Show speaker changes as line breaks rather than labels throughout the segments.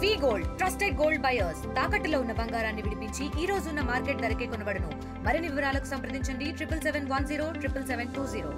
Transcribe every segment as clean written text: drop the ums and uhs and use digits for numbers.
వి gold trusted gold buyers తాకట్టులో ఉన్న బంగారాన్ని విడిపించి ఈ రోజు ఉన్న మార్కెట్ ధరకే కొనబడును. మరిన్ని వివరాలకు సంప్రదించండి 7771077720.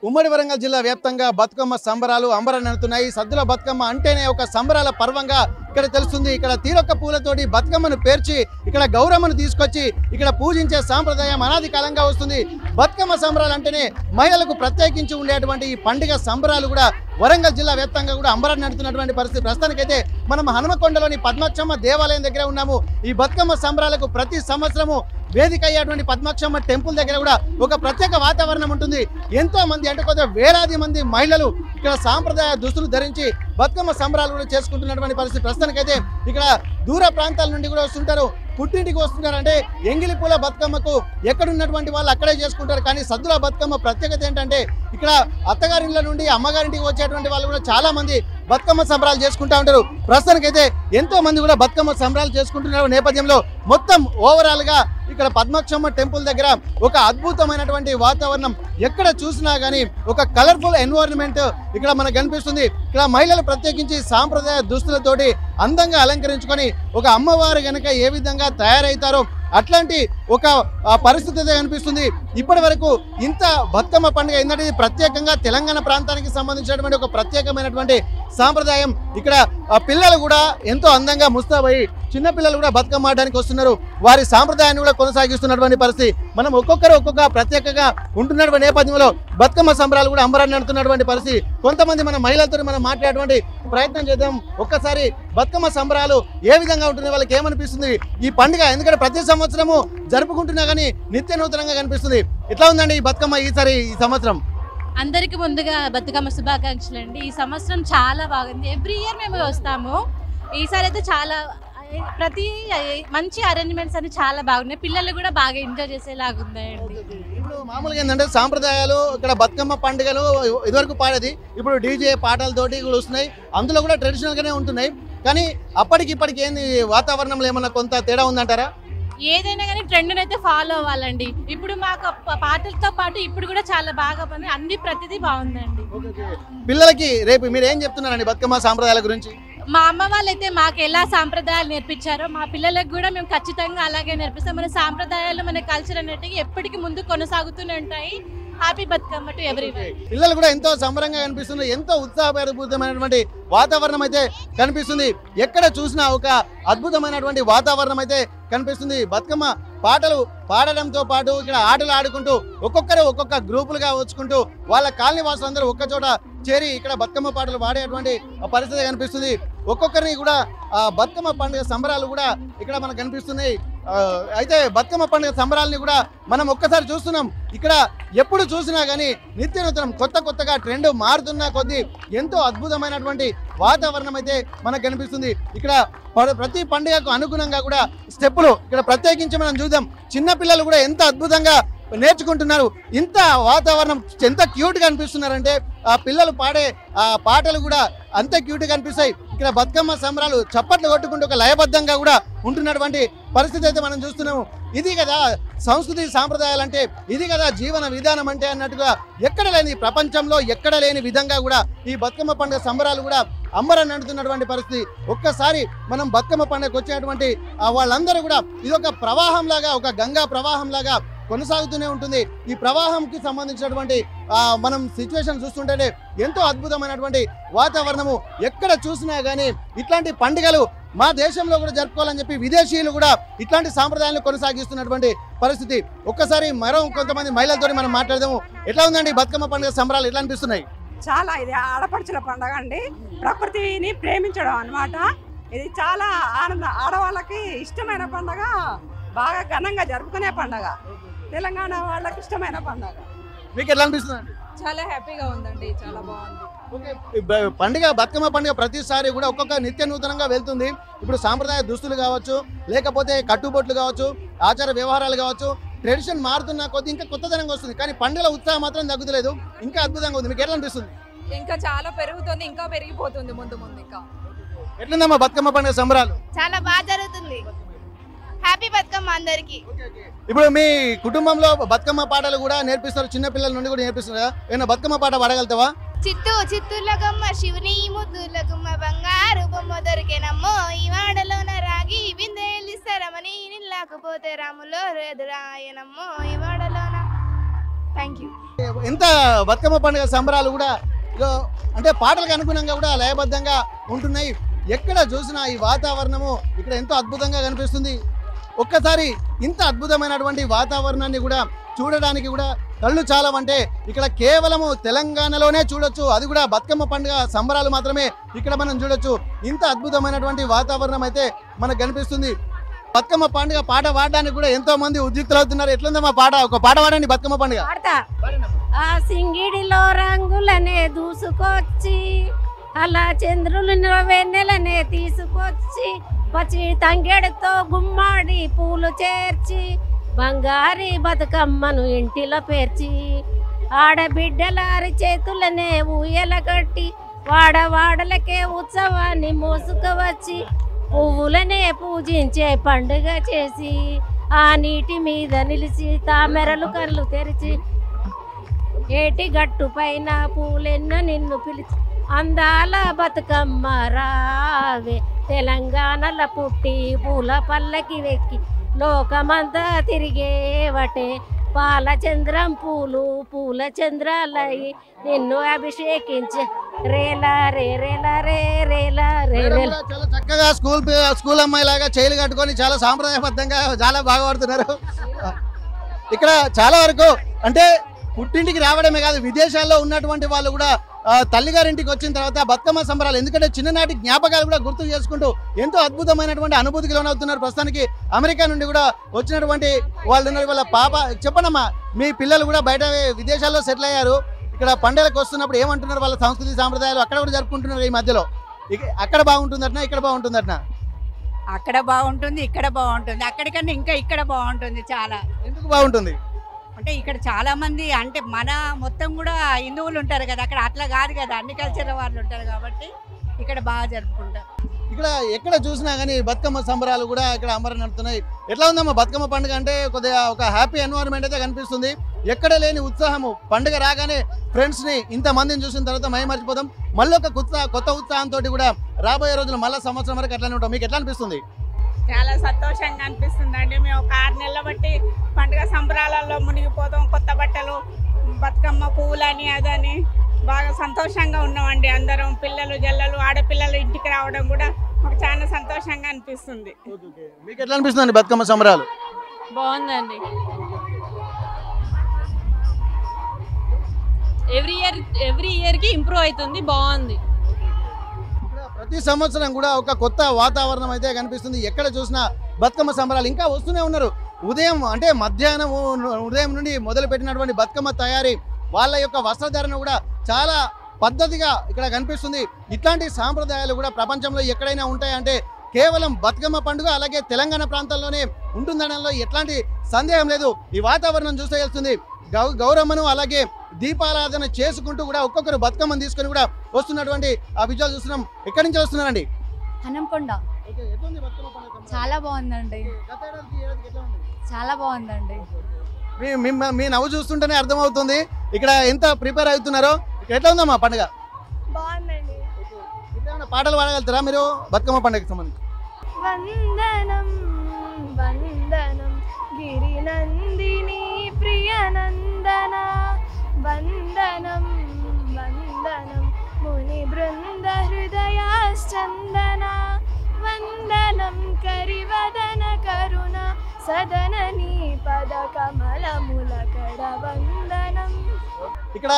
ఉమ్మడి వరంగల్ జిల్లా వ్యాప్తంగా బతుకమ్మ సంబరాలు అంబరనెడుతున్నాయి. సద్దుల బతుకమ్మ అంటేనే ఒక సంబరాల పర్వంగా ఇక్కడ తెలుస్తుంది. ఇక్కడ తీరొక్క పూలతోటి బతుకమ్మను పేర్చి ఇక్కడ గౌరమ్మను తీసుకొచ్చి ఇక్కడ పూజించే సాంప్రదాయం అనాది కాలంగా వస్తుంది. బతుకమ్మ సంబరాలు అంటేనే మహిళలకు ప్రత్యేకించి ఉండేటువంటి ఈ పండుగ సంబరాలు కూడా వరంగల్ జిల్లా వ్యాప్తంగా కూడా అంబరనెడుతున్నటువంటి పరిస్థితి. ప్రస్తుతానికైతే మనం హనుమకొండలోని పద్మాక్షమ్మ దేవాలయం దగ్గర ఉన్నాము. ఈ బతుకమ్మ సంబరాలకు ప్రతి సంవత్సరము వేదిక అయ్యేటువంటి పద్మాక్షమ్మ టెంపుల్ దగ్గర కూడా ఒక ప్రత్యేక వాతావరణం ఉంటుంది. ఎంతో మంది అంటే కొంత వేలాది మంది మహిళలు ఇక్కడ సాంప్రదాయ దుస్తులు ధరించి బతుకమ్మ సంబరాలు కూడా చేసుకుంటున్నటువంటి పరిస్థితి. ప్రస్తుతానికైతే ఇక్కడ దూర ప్రాంతాల నుండి కూడా వస్తుంటారు, పుట్టింటికి వస్తుంటారు. అంటే ఎంగిలి పూల బతుకమ్మకు ఎక్కడున్నటువంటి వాళ్ళు అక్కడే చేసుకుంటారు. కానీ సద్దుల బతుకమ్మ ప్రత్యేకత ఏంటంటే ఇక్కడ అత్తగారింట్ల నుండి అమ్మగారింటికి వచ్చేటువంటి వాళ్ళు కూడా చాలా మంది బతుకమ్మ సంబరాలు చేసుకుంటూ ఉంటారు. ప్రస్తుతానికైతే ఎంతో మంది కూడా బతుకమ్మ సంబరాలు చేసుకుంటున్న నేపథ్యంలో మొత్తం ఓవరాల్ గా ఇక్కడ పద్మాక్షమ్మ టెంపుల్ దగ్గర ఒక అద్భుతమైనటువంటి వాతావరణం. ఎక్కడ చూసినా గానీ ఒక కలర్ఫుల్ ఎన్వైరన్మెంట్ ఇక్కడ మనకు కనిపిస్తుంది. ఇక్కడ మహిళలు ప్రత్యేకించి సాంప్రదాయ దుస్తులతోటి అందంగా అలంకరించుకొని ఒక అమ్మవారు గనక ఏ విధంగా తయారవుతారో అట్లాంటి ఒక పరిస్థితి అయితే కనిపిస్తుంది. ఇప్పటి వరకు ఇంత బతుకమ్మ పండుగ ఏంటంటే ప్రత్యేకంగా తెలంగాణ ప్రాంతానికి సంబంధించినటువంటి ఒక ప్రత్యేకమైనటువంటి సాంప్రదాయం. ఇక్కడ పిల్లలు కూడా ఎంతో అందంగా ముస్తాబయి చిన్నపిల్లలు కూడా బతుకమ్మ ఆడడానికి వస్తున్నారు. వారి సాంప్రదాయాన్ని కూడా కొనసాగిస్తున్నటువంటి పరిస్థితి. మనం ఒక్కొక్కరు ఒక్కొక్క ప్రత్యేకంగా ఉంటున్నటువంటి నేపథ్యంలో బతుకమ్మ సంబరాలు కూడా అంబరాన్ని నడుతున్నటువంటి పరిస్థితి. కొంతమంది మన మహిళలతో మనం మాట్లాడేటువంటి ప్రయత్నం చేద్దాం. ఒక్కసారి బతుకమ్మ సంబరాలు ఏ విధంగా ఉంటుంది, వాళ్ళకి ఏమనిపిస్తుంది ఈ పండుగ? ఎందుకంటే ప్రతి సంవత్సరము జరుపుకుంటున్నా కానీ నిత్య నూతనంగా కనిపిస్తుంది. ఎట్లా ఉందండి ఈ బతుకమ్మ ఈ సంవత్సరం?
అందరికి ముందుగా బతుకమ్మ శుభాకాంక్షలు అండి. ఈ సంవత్సరం చాలా బాగుంది. ఎవ్రీ ఇయర్ మేము వస్తాము. ఈసారి అయితే చాలా ప్రతి మంచి అరేంజ్మెంట్స్ అన్ని చాలా బాగున్నాయి. పిల్లలు కూడా బాగా ఎంజాయ్ చేసేలాగా ఉన్నాయండి.
ఇప్పుడు మామూలుగా ఏంటంటే సాంప్రదాయాలు ఇక్కడ బతుకమ్మ పండుగలు ఇదివరకు పాడేది, ఇప్పుడు డీజే పాటలతోటి కూడా వస్తున్నాయి. అందులో కూడా ట్రెడిషనల్ గానే ఉంటున్నాయి. కానీ అప్పటికి ఇప్పటికి ఏంది వాతావరణంలో ఏమన్నా కొంత తేడా ఉందంటారా?
ఏదైనా కానీ ట్రెండ్ అయితే ఫాలో అవ్వాలండి. ఇప్పుడు మాకు పాటలతో పాటు ఇప్పుడు కూడా చాలా బాగా పని అన్ని ప్రతిదీ బాగుందండి.
పిల్లలకి రేపు మీరు ఏం చెప్తున్నారండి బతుకమ్మ సాంప్రదాయాల గురించి?
మా అమ్మ వాళ్ళైతే మాకు ఎలా సాంప్రదాయాలు నేర్పించారో మా పిల్లలకు కూడా మేము ఖచ్చితంగా అలాగే నేర్పిస్తాం. మన సాంప్రదాయాలు మన కల్చర్ అనేటివి ఎప్పటికీ ముందు కొనసాగుతూనే ఉంటాయి. Happy Bathukamma to everyone.
పిల్లలు కూడా ఎంతో సంబరంగా కనిపిస్తుంది. ఎంతో ఉత్సాహపూరితమైనటువంటి వాతావరణం అయితే కనిపిస్తుంది. ఎక్కడ చూసినా ఒక అద్భుతమైనటువంటి వాతావరణం అయితే కనిపిస్తుంది. బతుకమ్మ పాటలు పాడడంతో పాటు ఇక్కడ ఆటలు ఆడుకుంటూ ఒక్కొక్కరు ఒక్కొక్క గ్రూపులుగా వచ్చుకుంటూ వాళ్ళ కాలనీ వాసులందరూ ఒక్క చోట చేరి ఇక్కడ బతుకమ్మ పాటలు పాడేటువంటి పరిస్థితి కనిపిస్తుంది. ఒక్కొక్కరిని కూడా బతుకమ్మ పండుగ సంబరాలు కూడా ఇక్కడ మనకు కనిపిస్తున్నాయి. అయితే బతుకమ్మ పండుగ సంబరాలని కూడా మనం ఒక్కసారి చూస్తున్నాం. ఇక్కడ ఎప్పుడు చూసినా కానీ నిత్య నూతనం కొత్తగా ట్రెండ్ మారుతున్న కొద్దీ ఎంతో అద్భుతమైనటువంటి వాతావరణం అయితే మనకు కనిపిస్తుంది. ఇక్కడ ప్రతి పండుగకు అనుగుణంగా కూడా స్టెప్పులు ఇక్కడ ప్రత్యేకించి మనం చూద్దాం. చిన్నపిల్లలు కూడా ఎంత అద్భుతంగా నేర్చుకుంటున్నారు. ఇంత వాతావరణం ఎంత క్యూట్గా అనిపిస్తున్నారంటే ఆ పిల్లలు పాడే ఆ పాటలు కూడా అంత క్యూట్గా అనిపిస్తాయి. ఇక్కడ బతుకమ్మ సంబరాలు చప్పట్లు కొట్టుకుంటూ ఒక లయబద్ధంగా కూడా ఉంటున్నటువంటి పరిస్థితి అయితే మనం చూస్తున్నాము. ఇది కదా సంస్కృతి సాంప్రదాయాలు అంటే, ఇది కదా జీవన విధానం అంటే అన్నట్టుగా ఎక్కడ లేని ప్రపంచంలో ఎక్కడ లేని విధంగా కూడా ఈ బతుకమ్మ పండుగ సంబరాలు కూడా అంబరాన్ని నడుతున్నటువంటి పరిస్థితి. ఒక్కసారి మనం బతుకమ్మ పండుగకు వచ్చేటువంటి వాళ్ళందరూ కూడా ఇదొక ప్రవాహం లాగా, ఒక గంగా ప్రవాహం లాగా కొనసాగుతూనే ఉంటుంది. ఈ ప్రవాహంకి సంబంధించినటువంటి మనం సిచ్యువేషన్ చూస్తుంటేనే ఎంతో అద్భుతమైనటువంటి వాతావరణము. ఎక్కడ చూసినా కానీ ఇట్లాంటి పండుగలు మా దేశంలో కూడా జరుపుకోవాలని చెప్పి విదేశీయులు కూడా ఇట్లాంటి సాంప్రదాయాలను కొనసాగిస్తున్నటువంటి పరిస్థితి. ఒక్కసారి మరో కొంతమంది మహిళలతో మనం మాట్లాడదాము. ఎట్లా ఉందండి బతుకమ్మ పండుగ సంబరాలు ఎట్లా అనిపిస్తున్నాయి?
చాలా ఇది ఆడపడుచుల పండుగ అండి. ప్రకృతిని ప్రేమించడం అన్నమాట. ఇది చాలా ఆడవాళ్ళకి ఇష్టమైన పండుగ, బాగా ఘనంగా జరుపుకునే పండుగ, తెలంగాణ వాళ్ళకి ఇష్టమైన పండుగ.
మీకు ఎట్లా అనిపిస్తుంది?
చాలా హ్యాపీగా ఉందండి, చాలా బాగుంది.
పండుగ బతుకమ్మ పండుగ ప్రతిసారి కూడా ఒక్కొక్క నిత్య నూతనంగా వెళ్తుంది. ఇప్పుడు సాంప్రదాయ దుస్తులు కావచ్చు, లేకపోతే కట్టుబొట్లు కావచ్చు, ఆచార వ్యవహారాలు కావచ్చు, ట్రెడిషన్ మారుతున్న కొద్ది ఇంకా కొత్తదనంగా వస్తుంది. కానీ పండుగల ఉత్సాహం మాత్రం తగ్గుతలేదు, ఇంకా అద్భుతంగా ఉంది. మీకు ఎట్లా అనిపిస్తుంది?
ఇంకా చాలా పెరుగుతుంది, ఇంకా పెరిగిపోతుంది ముందు ఇంకా.
ఎట్లుందమ్మా బతుకమ్మ పండుగ సంబరాలు?
చాలా బాగా జరుగుతుంది. హ్యాపీ బతుకమ్మ అందరికి.
ఇప్పుడు మీ కుటుంబంలో బతుకమ్మ పాటలు కూడా నేర్పిస్తారు, చిన్న పిల్లల నుండి కూడా నేర్పిస్తున్నారు. ఏమైనా బతుకమ్మ పాట పాడగలుగుతావా?
చిత్తూర్ల గుమ్మ శివుని ముద్దుల గుమ్మ బంగారు బొమ్మ దొరికేనమ్మో ఇవ రాకపోతే రాములో రెదురాయనమ్మో ఇవాడలోన. Thank you.
ఎంత బతుకమ్మ పండుగ సంబరాలు కూడా అంటే పాటలకు అనుగుణంగా కూడా లయబద్ధంగా ఉంటున్నాయి. ఎక్కడ చూసినా ఈ వాతావరణము ఇక్కడ ఎంతో అద్భుతంగా కనిపిస్తుంది. ఒక్కసారి ఇంత అద్భుతమైనటువంటి వాతావరణాన్ని కూడా చూడడానికి కూడా కళ్ళు చాలవంటే ఇక్కడ కేవలము తెలంగాణలోనే చూడొచ్చు. అది కూడా బతుకమ్మ పండుగ సంబరాలు మాత్రమే ఇక్కడ మనం చూడొచ్చు. ఇంత అద్భుతమైనటువంటి వాతావరణం అయితే మనకు కనిపిస్తుంది. బతుకమ్మ పండుగ పాట పాడడానికి కూడా ఎంతో మంది ఉద్యుక్తులు అవుతున్నారు. ఎట్లుందమ్మా పాట? ఒక పాట పాడండి బతుకమ్మ పండుగ.
ఆ సింగిడిలో రంగులనే దూసుకొచ్చి అలా చంద్రులు వెన్నెలనే తీసుకొచ్చి పచ్చి తంగెడుతో గుమ్మాడి పూలు చేర్చి బంగారి బతుకమ్మను ఇంటిలో పేర్చి ఆడబిడ్డలారి చేతులనే ఊయల కట్టి వాడవాడలకే ఉత్సవాన్ని మోసుకువచ్చి పువ్వులనే పూజించే పండుగ చేసి ఆ నీటి మీద నిలిచి తామెరలు కళ్ళు తెరిచి ఏటి గట్టు పైన పూలెన్నో నిన్ను పిలిచి అందాల బతుకమ్మ రావే తెలంగాణల పుట్టి పూల పల్లకి వెక్కి లోకమంతా తిరిగేవటే పాల చంద్రం పూలు పూల చంద్రాలయ్యి నిన్ను అభిషేకించి రేలా రే రేలా రే రేలా రే రేలా.
చాలా చక్కగా స్కూల్ అమ్మాయి లాగా చేయలు కట్టుకొని చాలా సాంప్రదాయబద్ధంగా చాలా బాగా పడుతున్నారు. ఇక్కడ చాలా వరకు అంటే పుట్టింటికి రావడమే కాదు, విదేశాల్లో ఉన్నటువంటి వాళ్ళు కూడా తల్లిగారింటికి వచ్చిన తర్వాత బతుకమ్మ సంబరాలు, ఎందుకంటే చిన్ననాటి జ్ఞాపకాలు కూడా గుర్తు చేసుకుంటూ ఎంతో అద్భుతమైనటువంటి అనుభూతికి లోనవుతున్నారు. ప్రస్తుతానికి అమెరికా నుండి కూడా వచ్చినటువంటి వాళ్ళు ఉన్నారు. వాళ్ళ పాప చెప్పండమ్మా, మీ పిల్లలు కూడా బయట విదేశాల్లో సెటిల్ అయ్యారు. ఇక్కడ పండుగలకు వస్తున్నప్పుడు ఏమంటున్నారు? వాళ్ళ సంస్కృతి సాంప్రదాయాలు అక్కడ కూడా జరుపుకుంటున్నారు ఈ మధ్యలో. అక్కడ బాగుంటుందటనా ఇక్కడ బాగుంటుందటనా?
అక్కడ బాగుంటుంది, ఇక్కడ బాగుంటుంది. అక్కడికన్నా ఇంకా ఇక్కడ బాగుంటుంది చాలా.
ఎందుకు బాగుంటుంది
అంటే ఇక్కడ చాలా మంది అంటే మన మొత్తం కూడా హిందువులు ఉంటారు కదా, అక్కడ అట్లా కాదు కదా, అన్ని కల్చర్ వాళ్ళు ఉంటారు కాబట్టి ఇక్కడ బాగా జరుపుకుంటారు.
ఇక్కడ ఎక్కడ చూసినా కానీ బతుకమ్మ సంబరాలు కూడా ఇక్కడ అంబరం నడుతున్నాయి. ఎట్లా ఉందమ్మా బతుకమ్మ పండుగ? అంటే కొద్దిగా ఒక హ్యాపీ ఎన్వైరన్మెంట్ అయితే కనిపిస్తుంది. ఎక్కడ లేని ఉత్సాహము, పండుగ రాగానే ఫ్రెండ్స్ని ఇంతమందిని చూసిన తర్వాత మేము మర్చిపోతాం. మళ్ళీ ఒక కొత్త ఉత్సాహంతో కూడా రాబోయే రోజులు మళ్ళీ సంవత్సరం వరకు ఎట్లానే ఉంటాం. మీకు ఎట్లా అనిపిస్తుంది?
చాలా సంతోషంగా అనిపిస్తుంది అండి. మేము ఒక 6 నెలల బట్టి పండుగ సంబరాలలో మునిగిపోతాం. కొత్త బట్టలు, బతుకమ్మ పువ్వులని అదని బాగా సంతోషంగా ఉన్నామండి. అందరం పిల్లలు జల్లలు ఆడపిల్లలు ఇంటికి రావడం కూడా మాకు చాలా సంతోషంగా అనిపిస్తుంది.
మీకు ఎట్లా అనిపిస్తుంది బతుకమ్మ సంబరాలు?
బాగుందండి. ఎవ్రీ ఇయర్కి ఇంప్రూవ్ అవుతుంది, బాగుంది.
ప్రతి సంవత్సరం కూడా ఒక కొత్త వాతావరణం అయితే కనిపిస్తుంది. ఎక్కడ చూసినా బతుకమ్మ సంబరాలు ఇంకా వస్తూనే ఉన్నారు. ఉదయం అంటే మధ్యాహ్నం ఉదయం నుండి మొదలు పెట్టినటువంటి బతుకమ్మ తయారీ, వాళ్ళ యొక్క వస్త్రధారణ కూడా చాలా పద్ధతిగా ఇక్కడ కనిపిస్తుంది. ఇట్లాంటి సాంప్రదాయాలు కూడా ప్రపంచంలో ఎక్కడైనా ఉంటాయంటే కేవలం బతుకమ్మ పండుగ అలాగే తెలంగాణ ప్రాంతాల్లోనే ఉంటుందనడంలో ఎట్లాంటి సందేహం లేదు. ఈ వాతావరణం చూస్తే తెలుస్తుంది. గౌరమ్మను అలాగే దీపారాధన చేసుకుంటూ కూడా ఒక్కొక్కరు బతుకమ్మను తీసుకొని కూడా వస్తున్నటువంటి ఆ విజువల్ చూస్తున్నాం. ఎక్కడి నుంచి వస్తున్నారండి?
హనంకొండ. చాలా బాగుందండి, చాలా బాగుందండి.
మీ నవ్వు చూస్తుంటేనే అర్థమవుతుంది ఇక్కడ ఎంత ప్రిపేర్ అవుతున్నారో. ఎట్లా ఉందమ్మా పండుగ?
బాగుందండి.
పాటలు పాడగలుగుతారా మీరు బతుకమ్మ పండుగకి సంబంధించి?
వందనం వందనం గిరినందిని ప్రియనందన వందనం వందనం ముని బృంద హృదయాశ్చందన వందనం కరివదన కరుణ సదన నీ పద కమలముల కడ వందనం.
ఇక్కడ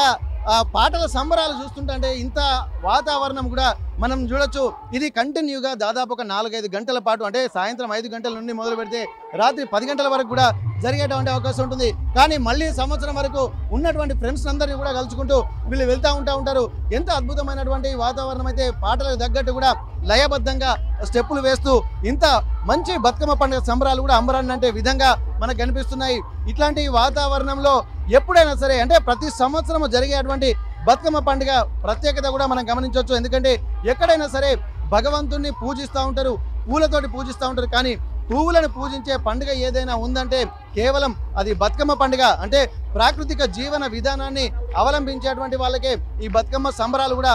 పాటల సంబరాలు చూస్తుంటే ఇంత వాతావరణం కూడా మనం చూడొచ్చు. ఇది కంటిన్యూగా దాదాపు ఒక 4-5 గంటల పాటు, అంటే సాయంత్రం 5 గంటల నుండి మొదలు పెడితే రాత్రి 10 గంటల వరకు కూడా జరిగేటువంటి అవకాశం ఉంటుంది. కానీ మళ్ళీ సంవత్సరం వరకు ఉన్నటువంటి ఫ్రెండ్స్ అందరినీ కూడా కలుసుకుంటూ వీళ్ళు వెళ్తూ ఉంటారు. ఎంత అద్భుతమైనటువంటి వాతావరణం అయితే, పాటలకు తగ్గట్టు కూడా లయబద్ధంగా స్టెప్పులు వేస్తూ ఇంత మంచి బతుకమ్మ పండుగ సంబరాలు కూడా అంబరాన్ని అంటే విధంగా మనకు కనిపిస్తున్నాయి. ఇట్లాంటి వాతావరణంలో ఎప్పుడైనా సరే అంటే ప్రతి సంవత్సరం జరిగేటువంటి బతుకమ్మ పండుగ ప్రత్యేకత కూడా మనం గమనించవచ్చు. ఎందుకంటే ఎక్కడైనా సరే భగవంతుణ్ణి పూజిస్తూ ఉంటారు, పూలతోటి పూజిస్తూ ఉంటారు. కానీ పువ్వులను పూజించే పండుగ ఏదైనా ఉందంటే కేవలం అది బతుకమ్మ పండుగ. అంటే ప్రాకృతిక జీవన విధానాన్ని అవలంబించేటువంటి వాళ్ళకే ఈ బతుకమ్మ సంబరాలు కూడా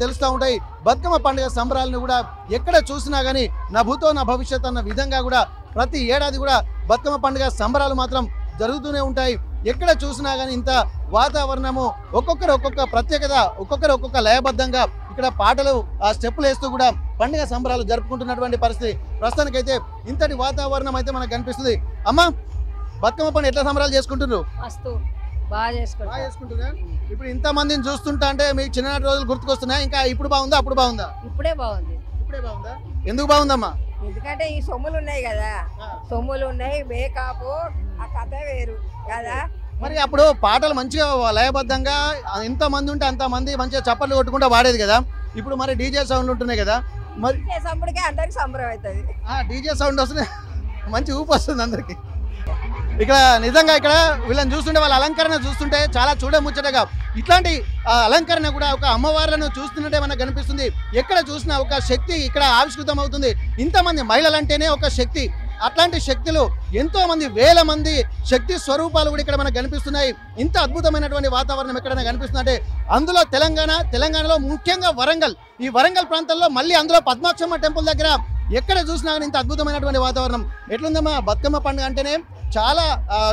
తెలుస్తూ ఉంటాయి. బతుకమ్మ పండుగ సంబరాలను కూడా ఎక్కడ చూసినా కానీ నా భూతో నా భవిష్యత్ అన్న విధంగా కూడా ప్రతి ఏడాది కూడా బతుకమ్మ పండుగ సంబరాలు మాత్రం జరుగుతూనే ఉంటాయి. ఎక్కడ చూసినా కానీ ఇంత వాతావరణము, ఒక్కొక్క ప్రత్యేకత, ఒక్కొక్క లయబద్ధంగా ఇక్కడ పాటలు ఆ స్టెప్పులు వేస్తూ కూడా పండుగ సంబరాలు జరుపుకుంటున్నటువంటి పరిస్థితి. ప్రస్తుతానికైతే ఇంతటి వాతావరణం అయితే మనకు కనిపిస్తుంది. అమ్మ, బతుకమ్మ పండుగ ఎట్లా సంబరాలు చేసుకుంటున్నారు?
బాగా
చేసుకుంటున్నా. ఇప్పుడు ఇంత మందిని చూస్తుంటా అంటే మీకు చిన్ననాటి రోజులు గుర్తుకొస్తున్నాయి. ఇంకా ఇప్పుడు బాగుందా, అప్పుడు బాగుందా?
ఇప్పుడే బాగుంది.
ఇప్పుడే బాగుందా? ఎందుకు బాగుందమ్మా?
ఎందుకంటే ఈ సొమ్ములు ఉన్నాయి కదా, సొమ్ములు ఉన్నాయి, మేకప్, ఆ కథ వేరు కదా.
మరి అప్పుడు పాటలు మంచిగా లయబద్ధంగా ఎంత మంది ఉంటే అంత మంది మంచిగా చప్పట్లు కొట్టుకుంటూ వాడేది కదా. ఇప్పుడు మరి డీజే సౌండ్లు ఉంటున్నాయి కదా. మరి
చేసేప్పటికే అందరికి సంబరం అవుతుంది.
డీజే సౌండ్ వస్తుంది, మంచి ఊపు వస్తుంది అందరికి. ఇక్కడ నిజంగా ఇక్కడ వీళ్ళని చూస్తుంటే, వాళ్ళ అలంకరణ చూస్తుంటే చాలా చూడముచ్చటగా, ఇట్లాంటి అలంకరణ కూడా ఒక అమ్మవార్లను చూస్తున్నట్టే మనకు కనిపిస్తుంది. ఎక్కడ చూసినా ఒక శక్తి ఇక్కడ ఆవిష్కృతం అవుతుంది. ఇంతమంది మహిళలు అంటేనే ఒక శక్తి. అట్లాంటి శక్తులు ఎంతో మంది, వేల మంది శక్తి స్వరూపాలు కూడా ఇక్కడ మనకు కనిపిస్తున్నాయి. ఇంత అద్భుతమైనటువంటి వాతావరణం ఎక్కడైనా కనిపిస్తుందంటే అందులో తెలంగాణలో ముఖ్యంగా వరంగల్, ఈ వరంగల్ ప్రాంతంలో మళ్ళీ అందులో పద్మాక్షమ్మ టెంపుల్ దగ్గర ఎక్కడ చూసినా కానీ ఇంత అద్భుతమైనటువంటి వాతావరణం. ఎట్లుందమ్మా? బతుకమ్మ పండుగ అంటేనే చాలా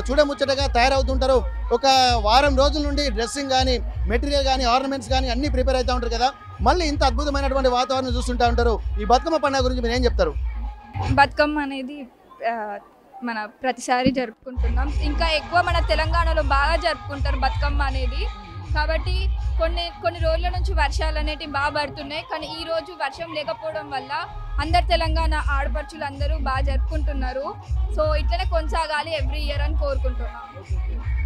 చూడముచ్చటగా తయారవుతుంటారు. ఒక వారం రోజుల నుండి డ్రెస్సింగ్ కానీ, మెటీరియల్ కానీ, ఆర్నమెంట్స్ కానీ అన్నీ ప్రిపేర్ అవుతూ ఉంటారు కదా. మళ్ళీ ఇంత అద్భుతమైనటువంటి వాతావరణం చూస్తుంటూ ఉంటారు. ఈ బతుకమ్మ పండుగ గురించి మీరు ఏం చెప్తారు?
బతుకమ్మ అనేది మన ప్రతిసారి జరుపుకుంటున్నాం. ఇంకా ఎక్కువ మన తెలంగాణలో బాగా జరుపుకుంటారు బతుకమ్మ అనేది. కాబట్టి కొన్ని రోజుల నుంచి వర్షాలు అనేటివి బాగా పడుతున్నాయి. కానీ ఈ రోజు వర్షం లేకపోవడం వల్ల అందరు తెలంగాణ ఆడపడుచులు అందరూ బాగా జరుపుకుంటున్నారు. సో ఇట్లనే కొనసాగాలి ఎవ్రీ ఇయర్ అని కోరుకుంటున్నాం.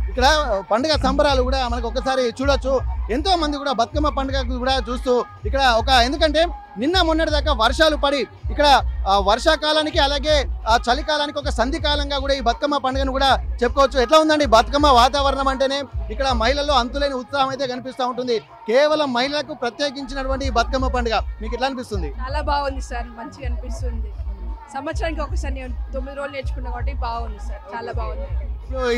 ఇక్కడ పండుగ సంబరాలు కూడా మనకు ఒకసారి చూడొచ్చు. ఎంతో మంది కూడా బతుకమ్మ పండుగ కూడా చూస్తూ ఇక్కడ ఎందుకంటే నిన్న మొన్నటి దాకా వర్షాలు పడి ఇక్కడ వర్షాకాలానికి అలాగే ఆ చలికాలానికి ఒక సంధి కాలంగా కూడా ఈ బతుకమ్మ పండుగను కూడా చెప్పుకోవచ్చు. ఎట్లా ఉందండి బతుకమ్మ వాతావరణం? అంటేనే ఇక్కడ మహిళల్లో అంతులేని ఉత్సాహం అయితే కనిపిస్తూ ఉంటుంది. కేవలం మహిళలకు ప్రత్యేకించినటువంటి ఈ బతుకమ్మ పండుగ మీకు ఎట్లా అనిపిస్తుంది?
చాలా బాగుంది సార్, మంచిగా అనిపిస్తుంది. సంవత్సరానికి ఒకసారి 9 రోజులు నేర్చుకున్నా కాబట్టి బాగుంది సార్, చాలా బాగుంది.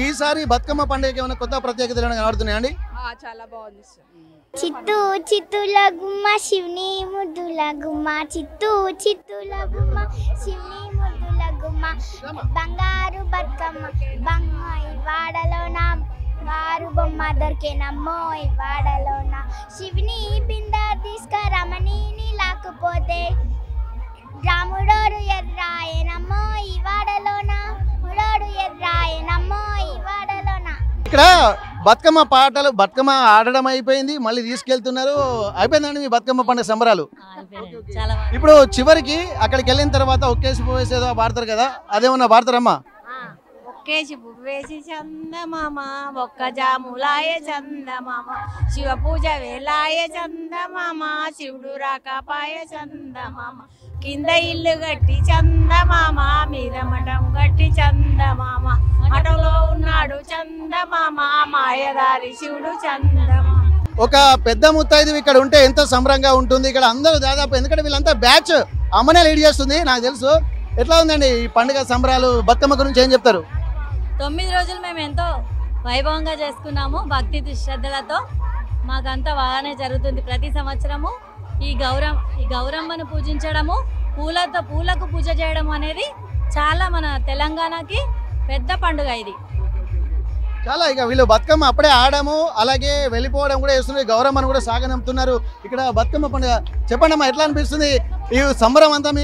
ఈసారి బతుకమ్మ పండుగకి ఏమైనా కొత్త ప్రత్యేకతలు కనబడుతున్నాయండి?
చాలా బాగుంది సార్.
చిత్తూ చిత్తుల గుమ్మ శివుని ముద్దుల గుమ్మ, చిత్తూ చిత్తుల గుమ్మ శివుని ముద్దుల గుమ్మ, బంగారు బతుకమ్మ బంగాయి వాడలోన, వారు బొమ్మ దొరికేనమ్మో ఈ వాడలోన, శివుని బింద తీసుకురమని లాక్కుపోతే రాముడోడు ఎర్రాయనమ్మో ఈ వాడలోన, ముడోడు ఎర్రాయనమ్మో ఈ వాడలోన.
ఇక్కడ బతుకమ్మ పాటలు, బతుకమ్మ ఆడడం అయిపోయింది, మళ్ళీ తీసుకెళ్తున్నారు. అయిపోయిందండి మీ బతుకమ్మ పండుగ సంబరాలు? ఇప్పుడు చివరికి అక్కడికి వెళ్ళిన తర్వాత ఒక్కేసి పువ్వేసేదో పాడతారు కదా, అదేమన్నా పాడతారమ్మా?
ఒక్కేసి పువ్వేసి చందమామ, ఒక్క జాములాయ చందమామ, శివ పూజ వేలాయ చందమామ, శివుడు రాకపాయ చందమామ, కింద ఇల్లు గట్టి చందమామ, మీద మఠం గట్టి చందమామ, మఠంలో ఉన్నాడు చందమామ, మాయదారి శివుడు చందమామ.
ఒక పెద్ద ముత్తైదు ఇక్కడ ఉంటే ఎంత సంబరంగా ఉంటుంది. ఇక్కడ అందరూ దాదాపు, ఎందుకంటే వీళ్ళంతా బ్యాచ్ అమ్మనే లీడ్ చేస్తుంది నాకు తెలుసు. ఎట్లా ఉందండి ఈ పండుగ సంబరాలు? బతుకమ్మ గురించి ఏం చెప్తారు?
9 రోజులు మేము ఎంతో వైభవంగా చేసుకున్నాము, భక్తి శ్రద్ధలతో. మాకంతా బాగానే జరుగుతుంది. ప్రతి సంవత్సరము ఈ గౌరమ్మను పూజించడము, పూలకు పూజ చేయడం అనేది చాలా మన తెలంగాణకి పెద్ద పండుగ ఇది.
చాలా ఇక వీళ్ళు బతుకమ్మ అప్పుడే ఆడము అలాగే వెళ్ళిపోవడం కూడా చేస్తున్నారు. గౌరమ్మను కూడా సాగనంపుతున్నారు. ఇక్కడ బతుకమ్మ పండుగ చెప్పండి అమ్మా, ఎట్లా అనిపిస్తుంది? ఈ సంబరం అంతా మీ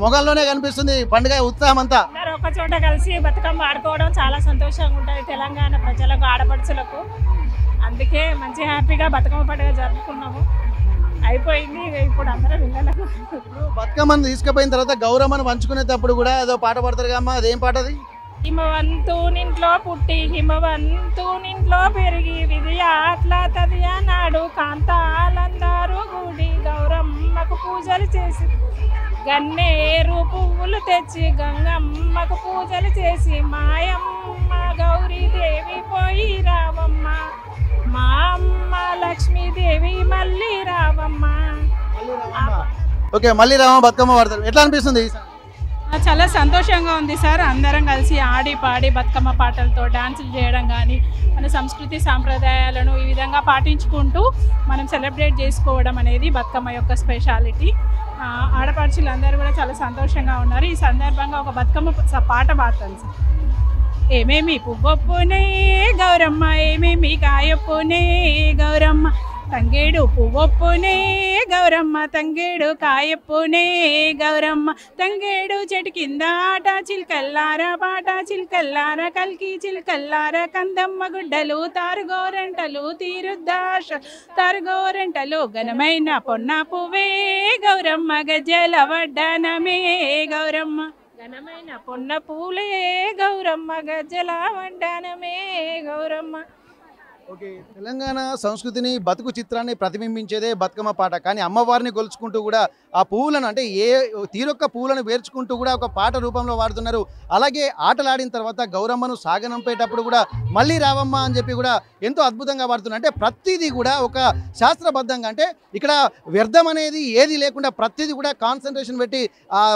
మొగల్లోనే కనిపిస్తుంది, పండుగ ఉత్సాహం అంతా.
ఒక చోట కలిసి బతుకమ్మ ఆడుకోవడం చాలా సంతోషంగా ఉంటుంది తెలంగాణ ప్రజలకు, ఆడపడుచులకు. అందుకే మంచి హ్యాపీగా బతుకమ్మ పండుగ జరుపుకున్నాము. అయిపోయింది. ఇప్పుడు అందరం పిల్లలకు
బతుకమ్మను తీసుకుపోయిన తర్వాత గౌరమ్మను పంచుకునేటప్పుడు కూడా ఏదో పాట పడతారు కమ్మా, అదేం పాట అది?
హిమవంతునింట్లో పుట్టి హిమవంతునింట్లో పెరిగి విజయాట్ల తది అన్నాడు కాంతాలందరూ గుడి గౌరమ్మకు పూజలు చేసి, గన్నేరు పువ్వులు తెచ్చి గంగమ్మకు పూజలు చేసి, మాయమ్మ గౌరీదేవి పోయి రావమ్మ, మా అమ్మ లక్ష్మీదేవి మళ్ళీ రావమ్మ.
ఓకే, మళ్ళీ రామ బతుకమ్మ పడతారు. ఎట్లా అనిపిస్తుంది?
చాలా సంతోషంగా ఉంది సార్. అందరం కలిసి ఆడి పాడి బతుకమ్మ పాటలతో డాన్సులు చేయడం కానీ, మన సంస్కృతి సాంప్రదాయాలను ఈ విధంగా పాటించుకుంటూ మనం సెలబ్రేట్ చేసుకోవడం అనేది బతుకమ్మ యొక్క స్పెషాలిటీ. ఆడపడుచులు అందరూ కూడా చాలా సంతోషంగా ఉన్నారు. ఈ సందర్భంగా ఒక బతుకమ్మ పాట పాడతాను సార్. ఏమేమి పువ్వొప్పునే గౌరమ్మ, ఏమేమి కాయొప్పునే గౌరమ్మ, తంగేడు పువ్వొప్పునే గౌరమ్మ, తంగేడు కాయొప్పునే గౌరమ్మ, తంగేడు చెట్టు కింద ఆట చిల్కల్లార పాట చిల్కల్లార కల్కి చిల్కల్లార కందమ్మ గుడ్డలు తారుగోరెంటలు తీరుద్దాశ తారుగోరెంటలు ఘనమైన పొన్న పువ్వే గౌరమ్మ, గజ్జల వడ్డానమే గౌరమ్మ, ఘనమైన పొన్న పూలే గౌరమ్మ, గజ్జల వడ్డానమే గౌరమ్మ.
ఓకే, తెలంగాణ సంస్కృతిని బతుకు చిత్రాన్ని ప్రతిబింబించేదే బతుకమ్మ పాట. కానీ అమ్మవారిని కొలుచుకుంటూ కూడా ఆ పువ్వులను అంటే తీరొక్క పువ్వులను పేర్చుకుంటూ కూడా ఒక పాట రూపంలో వాడుతున్నారు. అలాగే ఆటలాడిన తర్వాత గౌరమ్మను సాగనంపేటప్పుడు కూడా మళ్ళీ రావమ్మ అని చెప్పి కూడా ఎంతో అద్భుతంగా వాడుతున్నారు. అంటే ప్రతిదీ కూడా ఒక శాస్త్రబద్ధంగా, అంటే ఇక్కడ వ్యర్థం అనేది ఏది లేకుండా ప్రతిదీ కూడా కాన్సన్ట్రేషన్ పెట్టి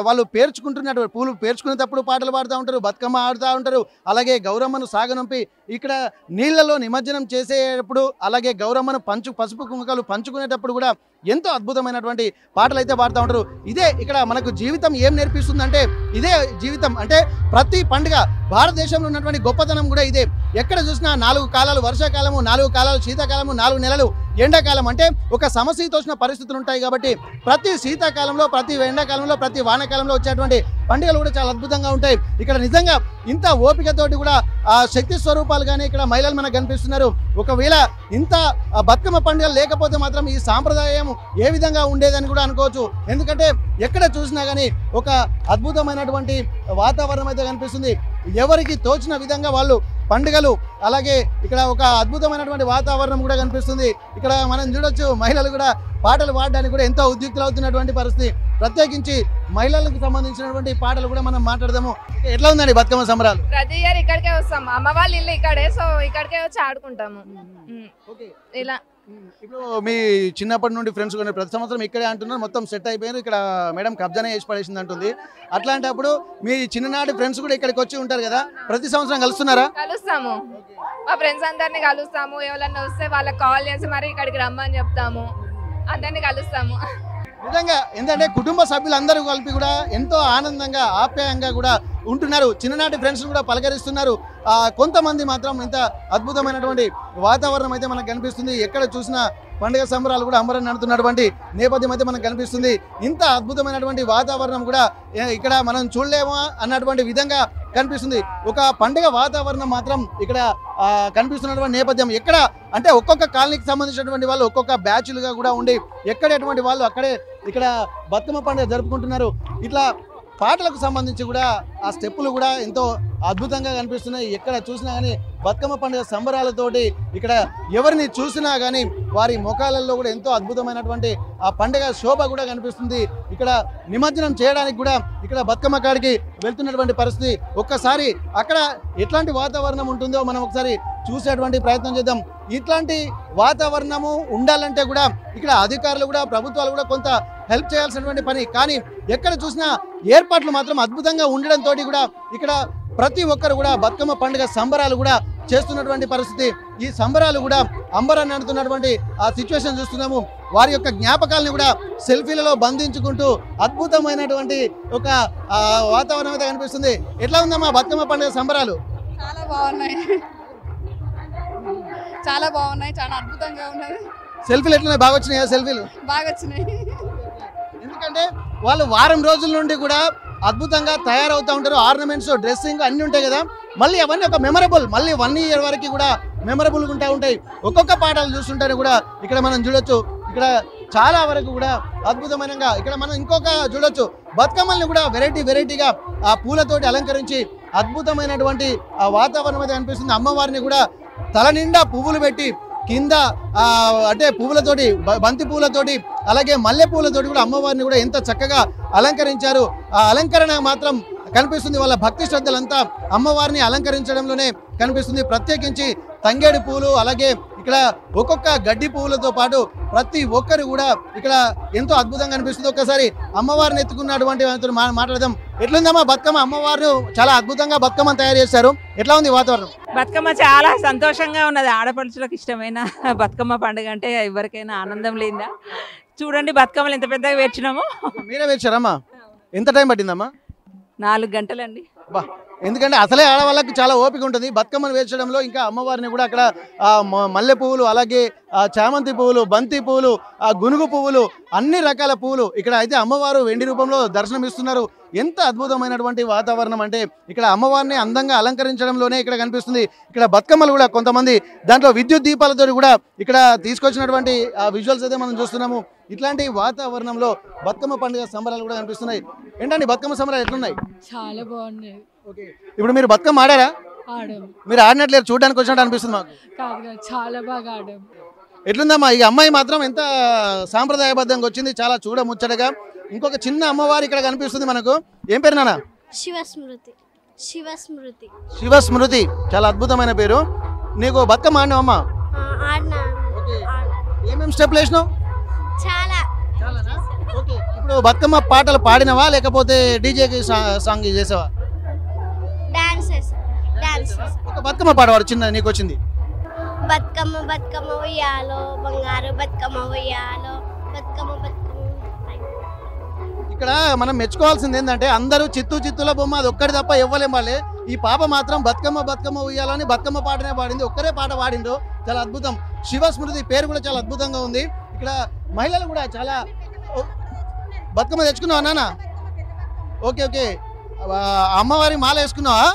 వాళ్ళు పేర్చుకుంటున్నట్టు పువ్వులు పేర్చుకునేటప్పుడు పాటలు పాడుతూ ఉంటారు, బతుకమ్మ ఆడుతూ ఉంటారు. అలాగే గౌరమ్మను సాగనంపి ఇక్కడ నీళ్లలో నిమజ్జనం చేసేటప్పుడు, అలాగే గౌరమ్మను పసుపు కుంకాలు పంచుకునేటప్పుడు కూడా ఎంతో అద్భుతమైనటువంటి పాటలు అయితే పాడుతూ ఉంటారు. ఇదే ఇక్కడ మనకు జీవితం ఏం నేర్పిస్తుందంటే ఇదే జీవితం. అంటే ప్రతి పండుగ భారతదేశంలో ఉన్నటువంటి గొప్పతనం కూడా ఇదే. ఎక్కడ చూసినా 4 కాలాలు వర్షాకాలము, 4 కాలాలు శీతాకాలము, 4 నెలలు ఎండాకాలం. అంటే ఒక సమశీతోష్ణ పరిస్థితులు ఉంటాయి కాబట్టి ప్రతి శీతాకాలంలో, ప్రతి ఎండాకాలంలో, ప్రతి వానాకాలంలో వచ్చేటువంటి పండుగలు కూడా చాలా అద్భుతంగా ఉంటాయి. ఇక్కడ నిజంగా ఇంత ఓపికతోటి కూడా ఆ శక్తి స్వరూపాలు కానీ ఇక్కడ మహిళలు మనకు కనిపిస్తున్నారు. ఒకవేళ ఇంత బతుకమ్మ పండుగలు లేకపోతే మాత్రం ఈ సాంప్రదాయం ఏ విధంగా ఉండేదని కూడా అనుకోవచ్చు. ఎందుకంటే ఎక్కడ చూసినా కానీ ఒక అద్భుతమైనటువంటి వాతావరణం అయితే కనిపిస్తుంది. ఎవరికి తోచిన విధంగా వాళ్ళు పండుగలు, అలాగే ఇక్కడ ఒక అద్భుతమైనటువంటి వాతావరణం కూడా కనిపిస్తుంది. ఇక్కడ మనం చూడొచ్చు మహిళలు కూడా పాటలు పాడడానికి కూడా ఎంతో ఉద్యుక్తులు అవుతున్నటువంటి పరిస్థితి. ప్రత్యేకించి మహిళలకు సంబంధించినటువంటి పాటలు కూడా మనం మాట్లాడదాము. ఎట్లా ఉందండి బతుకమ్మ సంబరాలు?
ప్రతి ఇయర్ ఇక్కడికే వస్తాం, అమ్మ వాళ్ళ ఇల్లు ఇక్కడే, సో ఇక్కడికే వచ్చి ఆడుకుంటాము. ఇలా
ఇప్పుడు మీ చిన్నప్పటి నుండి ఫ్రెండ్స్ కూడా ప్రతి సంవత్సరం ఇక్కడే అంటున్నారు, మొత్తం సెట్ అయిపోయారు, ఇక్కడ మేడం కబ్జానే చేసి పడేసింది అంటుంది. అట్లాంటప్పుడు మీ చిన్ననాటి ఫ్రెండ్స్ కూడా ఇక్కడికి వచ్చి ఉంటారు కదా, ప్రతి సంవత్సరం కలుస్తున్నారా?
కలుస్తాము, మా ఫ్రెండ్స్ అందరినీ కలుస్తాము. ఎవరన్నా వస్తే వాళ్ళకి కాల్ చేసి మరి ఇక్కడికి రమ్మని చెప్తాము, అందరినీ కలుస్తాము.
నిజంగా ఏంటంటే కుటుంబ సభ్యులందరూ కలిపి కూడా ఎంతో ఆనందంగా ఆప్యాయంగా కూడా ఉంటున్నారు. చిన్ననాటి ఫ్రెండ్స్ కూడా పలకరిస్తున్నారు. కొంతమంది మాత్రం ఇంత అద్భుతమైనటువంటి వాతావరణం అయితే మనకు కనిపిస్తుంది. ఎక్కడ చూసినా పండుగ సంబరాలు కూడా అంబరం నడుతున్నటువంటి నేపథ్యం అయితే మనకు కనిపిస్తుంది. ఇంత అద్భుతమైనటువంటి వాతావరణం కూడా ఇక్కడ మనం చూడలేమా అన్నటువంటి విధంగా కనిపిస్తుంది. ఒక పండుగ వాతావరణం మాత్రం ఇక్కడ కనిపిస్తున్నటువంటి నేపథ్యం. ఎక్కడ అంటే ఒక్కొక్క కాలనీకి సంబంధించినటువంటి వాళ్ళు ఒక్కొక్క బ్యాచ్లుగా కూడా ఉండి ఎక్కడటువంటి వాళ్ళు అక్కడే ఇక్కడ బతుకమ్మ పండుగ జరుపుకుంటున్నారు. ఇట్లా పాటలకు సంబంధించి కూడా ఆ స్టెప్పులు కూడా ఎంతో అద్భుతంగా కనిపిస్తున్నాయి. ఎక్కడ చూసినా కానీ బతుకమ్మ పండుగ సంబరాలతోటి ఇక్కడ ఎవరిని చూసినా కానీ వారి ముఖాలలో కూడా ఎంతో అద్భుతమైనటువంటి ఆ పండుగ శోభ కూడా కనిపిస్తుంది. ఇక్కడ నిమజ్జనం చేయడానికి కూడా ఇక్కడ బతుకమ్మ కాడికి వెళ్తున్నటువంటి పరిస్థితి. ఒక్కసారి అక్కడ ఎట్లాంటి వాతావరణం ఉంటుందో మనం ఒకసారి చూసేటువంటి ప్రయత్నం చేద్దాం. ఇట్లాంటి వాతావరణము ఉండాలంటే కూడా ఇక్కడ అధికారులు కూడా ప్రభుత్వాలు కూడా కొంత హెల్ప్ చేయాల్సినటువంటి పని. కానీ ఎక్కడ చూసినా ఏర్పాట్లు మాత్రం అద్భుతంగా ఉండడంతో కూడా ఇక్కడ ప్రతి ఒక్కరు కూడా బతుకమ్మ పండుగ సంబరాలు కూడా చేస్తున్నటువంటి పరిస్థితి. ఈ సంబరాలు కూడా అంబరాన్ని అంటున్నటువంటి ఆ సిచ్యువేషన్ చూస్తున్నాము. వారి యొక్క జ్ఞాపకాలను కూడా సెల్ఫీలలో బంధించుకుంటూ అద్భుతమైనటువంటి ఒక వాతావరణం అయితే కనిపిస్తుంది. ఎట్లా ఉందమ్మా బతుకమ్మ పండుగ సంబరాలు?
చాలా బాగున్నాయి, చాలా బాగున్నాయి, చాలా అద్భుతంగా ఉన్నది.
సెల్ఫీలు ఎట్లున్నాయి? బాగా వచ్చినాయా సెల్ఫీలు?
బాగా వచ్చినాయి.
ఎందుకంటే వాళ్ళు వారం రోజుల నుండి కూడా అద్భుతంగా తయారవుతూ ఉంటారు. ఆర్నమెంట్స్, డ్రెస్సింగ్ అన్నీ ఉంటాయి కదా, మళ్ళీ అవన్నీ ఒక మెమరబుల్, మళ్ళీ 1 ఇయర్ వరకు కూడా మెమరబుల్గా ఉంటాయి. ఒక్కొక్క పాటలు చూస్తుంటే కూడా ఇక్కడ మనం చూడొచ్చు. ఇక్కడ చాలా వరకు కూడా అద్భుతమైనగా ఇక్కడ మనం ఇంకొక చూడొచ్చు, బతుకమ్మల్ని కూడా వెరైటీగా ఆ పూలతోటి అలంకరించి అద్భుతమైనటువంటి ఆ వాతావరణం అయితే అనిపిస్తుంది. అమ్మవారిని కూడా తల నిండా పువ్వులు పెట్టి కింద అంటే పువ్వులతోటి, బంతి పూలతోటి, అలాగే మల్లె పూలతోటి కూడా అమ్మవారిని కూడా ఎంత చక్కగా అలంకరించారు. ఆ అలంకరణ మాత్రం కనిపిస్తుంది. వాళ్ళ భక్తి శ్రద్ధలంతా అమ్మవారిని అలంకరించడంలోనే కనిపిస్తుంది. ప్రత్యేకించి తంగేడు పూలు, అలాగే ఇక్కడ ఒక్కొక్క గడ్డి పువ్వులతో పాటు ప్రతి ఒక్కరు కూడా ఇక్కడ ఎంతో అద్భుతంగా అనిపిస్తుంది. ఒక్కసారి అమ్మవారిని ఎత్తుకున్నటువంటి మాట్లాడదాం. ఎట్లుందమ్మా బతుకమ్మ? అమ్మవారు చాలా అద్భుతంగా బతుకమ్మ తయారు చేశారు. ఎట్లా ఉంది వాతావరణం?
బతుకమ్మ చాలా సంతోషంగా ఉన్నది. ఆడపడుచులకు ఇష్టమైన బతుకమ్మ పండుగ అంటే ఎవరికైనా ఆనందం లేదా? చూడండి బతుకమ్మలు ఎంత పెద్దగా పేర్చినామో.
మీరే వేర్చారమ్మా? ఎంత టైం పట్టిందమ్మా?
4 గంటలండి.
ఎందుకంటే అసలే ఆడవాళ్ళకి చాలా ఓపిక ఉంటుంది బతుకమ్మను వేర్చడంలో. ఇంకా అమ్మవారిని కూడా అక్కడ మల్లె పువ్వులు, అలాగే చామంతి పువ్వులు, బంతి పువ్వులు, గునుగు పువ్వులు, అన్ని రకాల పువ్వులు ఇక్కడ అయితే అమ్మవారు వెండి రూపంలో దర్శనమిస్తున్నారు. ఎంత అద్భుతమైనటువంటి వాతావరణం అంటే ఇక్కడ అమ్మవారిని అందంగా అలంకరించడంలోనే ఇక్కడ కనిపిస్తుంది. ఇక్కడ బతుకమ్మలు కూడా కొంతమంది దాంట్లో విద్యుత్ దీపాలతో కూడా ఇక్కడ తీసుకొచ్చినటువంటి విజువల్స్ అయితే మనం చూస్తున్నాము. ఇట్లాంటి వాతావరణంలో బతుకమ్మ పండుగ సంబరాలు కూడా కనిపిస్తున్నాయి. ఏంటండి బతుకమ్మ సంబరాలు ఎట్లున్నాయి?
చాలా బాగున్నాయి.
ఇప్పుడు మీరు బతుకమ్మ ఆడారా?
ఆడాం.
మీరు ఆడినట్లేరు, చూడడానికి వచ్చినట్టు అనిపిస్తుంది మాకు.
కాదు, చాలా బాగా ఆడాం.
ఎట్లుందమ్మా ఈ అమ్మాయి మాత్రం ఎంత సాంప్రదాయబద్ధంగా వచ్చింది, చాలా చూడముచ్చటగా. ఇంకొక చిన్న అమ్మవారు ఇక్కడ కనిపిస్తుంది మనకు. ఏం పేరు నాన్న?
శివస్మృతి. శివస్మృతి.
శివస్మృతి, చాలా అద్భుతమైన పేరు. నీకు బతుకమ్మ ఆడినావమ్మా? ఏమేమి స్టెప్లు వేసినావు?
చాలా.
ఇప్పుడు బతుకమ్మ పాటలు పాడినవా లేకపోతే డీజేకి సాంగ్ చేసావా?
డాన్స్.
ఒక బతుకమ్మ పాడవాడు చిన్న నీకు వచ్చింది.
బతుకమ్మ బతుకమ్మ ఉయ్యాలో బంగారు బతుకమ్మ ఉయ్యాలో బతుకమ్మ బతుకమ్మ.
ఇక్కడ మనం మెచ్చుకోవాల్సింది ఏంటంటే అందరూ చిత్తుల బొమ్మ అది ఒక్కడి తప్ప ఇవ్వలేం వాళ్ళే. ఈ పాప మాత్రం బతుకమ్మ ఉయ్యాలని బతుకమ్మ పాటనే పాడింది, ఒక్కరే పాట పాడిండు. చాలా అద్భుతం. శివస్మృతి పేరు కూడా చాలా అద్భుతంగా ఉంది. ఇక్కడ మహిళలు కూడా చాలా. బతుకమ్మ తెచ్చుకున్నావా నాన్న? ఓకే. అమ్మవారి మాల వేసుకున్నావా?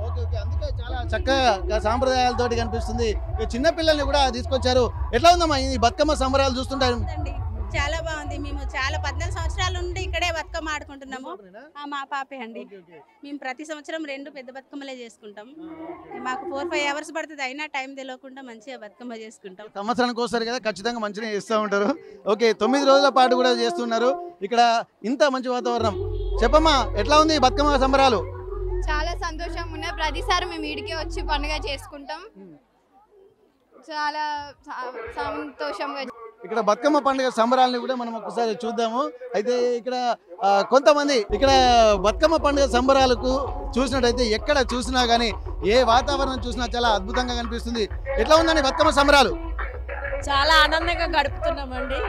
ఓకే. అందుకే చాలా చక్కగా సాంప్రదాయాలతోటి కనిపిస్తుంది. చిన్నపిల్లల్ని కూడా తీసుకొచ్చారు. ఎట్లా ఉందమ్మా ఈ బతుకమ్మ సంబరాలు చూస్తుంటారు?
చాలా బాగుంది. మేము చాలా 14 సంవత్సరాల నుండి ఇక్కడే బతుకమ్మ ఆడుకుంటున్నాము. మా పాపే అండి. మేము ప్రతి సంవత్సరం 2 పెద్ద బతుకమ్మలే చేసుకుంటాం. మాకు 4-5 అవర్స్ పడుతుంది, అయినా టైం తెలియకుండా మంచిగా బతుకమ్మ చేసుకుంటాం.
సంవత్సరానికి వస్తారు కదా, ఖచ్చితంగా మంచిగా చేస్తూ ఉంటారు. ఓకే, 9 రోజుల పాటు కూడా చేస్తున్నారు ఇక్కడ. ఇంత మంచి వాతావరణం. చెప్పమ్మా ఎట్లా ఉంది బతుకమ్మ సంబరాలు?
చాలా సంతోషంగా ఉన్నాయి. ప్రతిసారి మేము వీడికి వచ్చి పండుగ చేసుకుంటాం. చాలా సంతోషంగా.
ఇక్కడ బతుకమ్మ పండుగ సంబరాలని కూడా మనం ఒకసారి చూద్దాము. అయితే ఇక్కడ కొంతమంది ఇక్కడ బతుకమ్మ పండుగ సంబరాలకు చూసినట్టయితే ఎక్కడ చూసినా కానీ ఏ వాతావరణం చూసినా చాలా అద్భుతంగా కనిపిస్తుంది. ఎట్లా ఉందండి బతుకమ్మ సంబరాలు?
చాలా ఆనందంగా గడుపుతున్నామండి.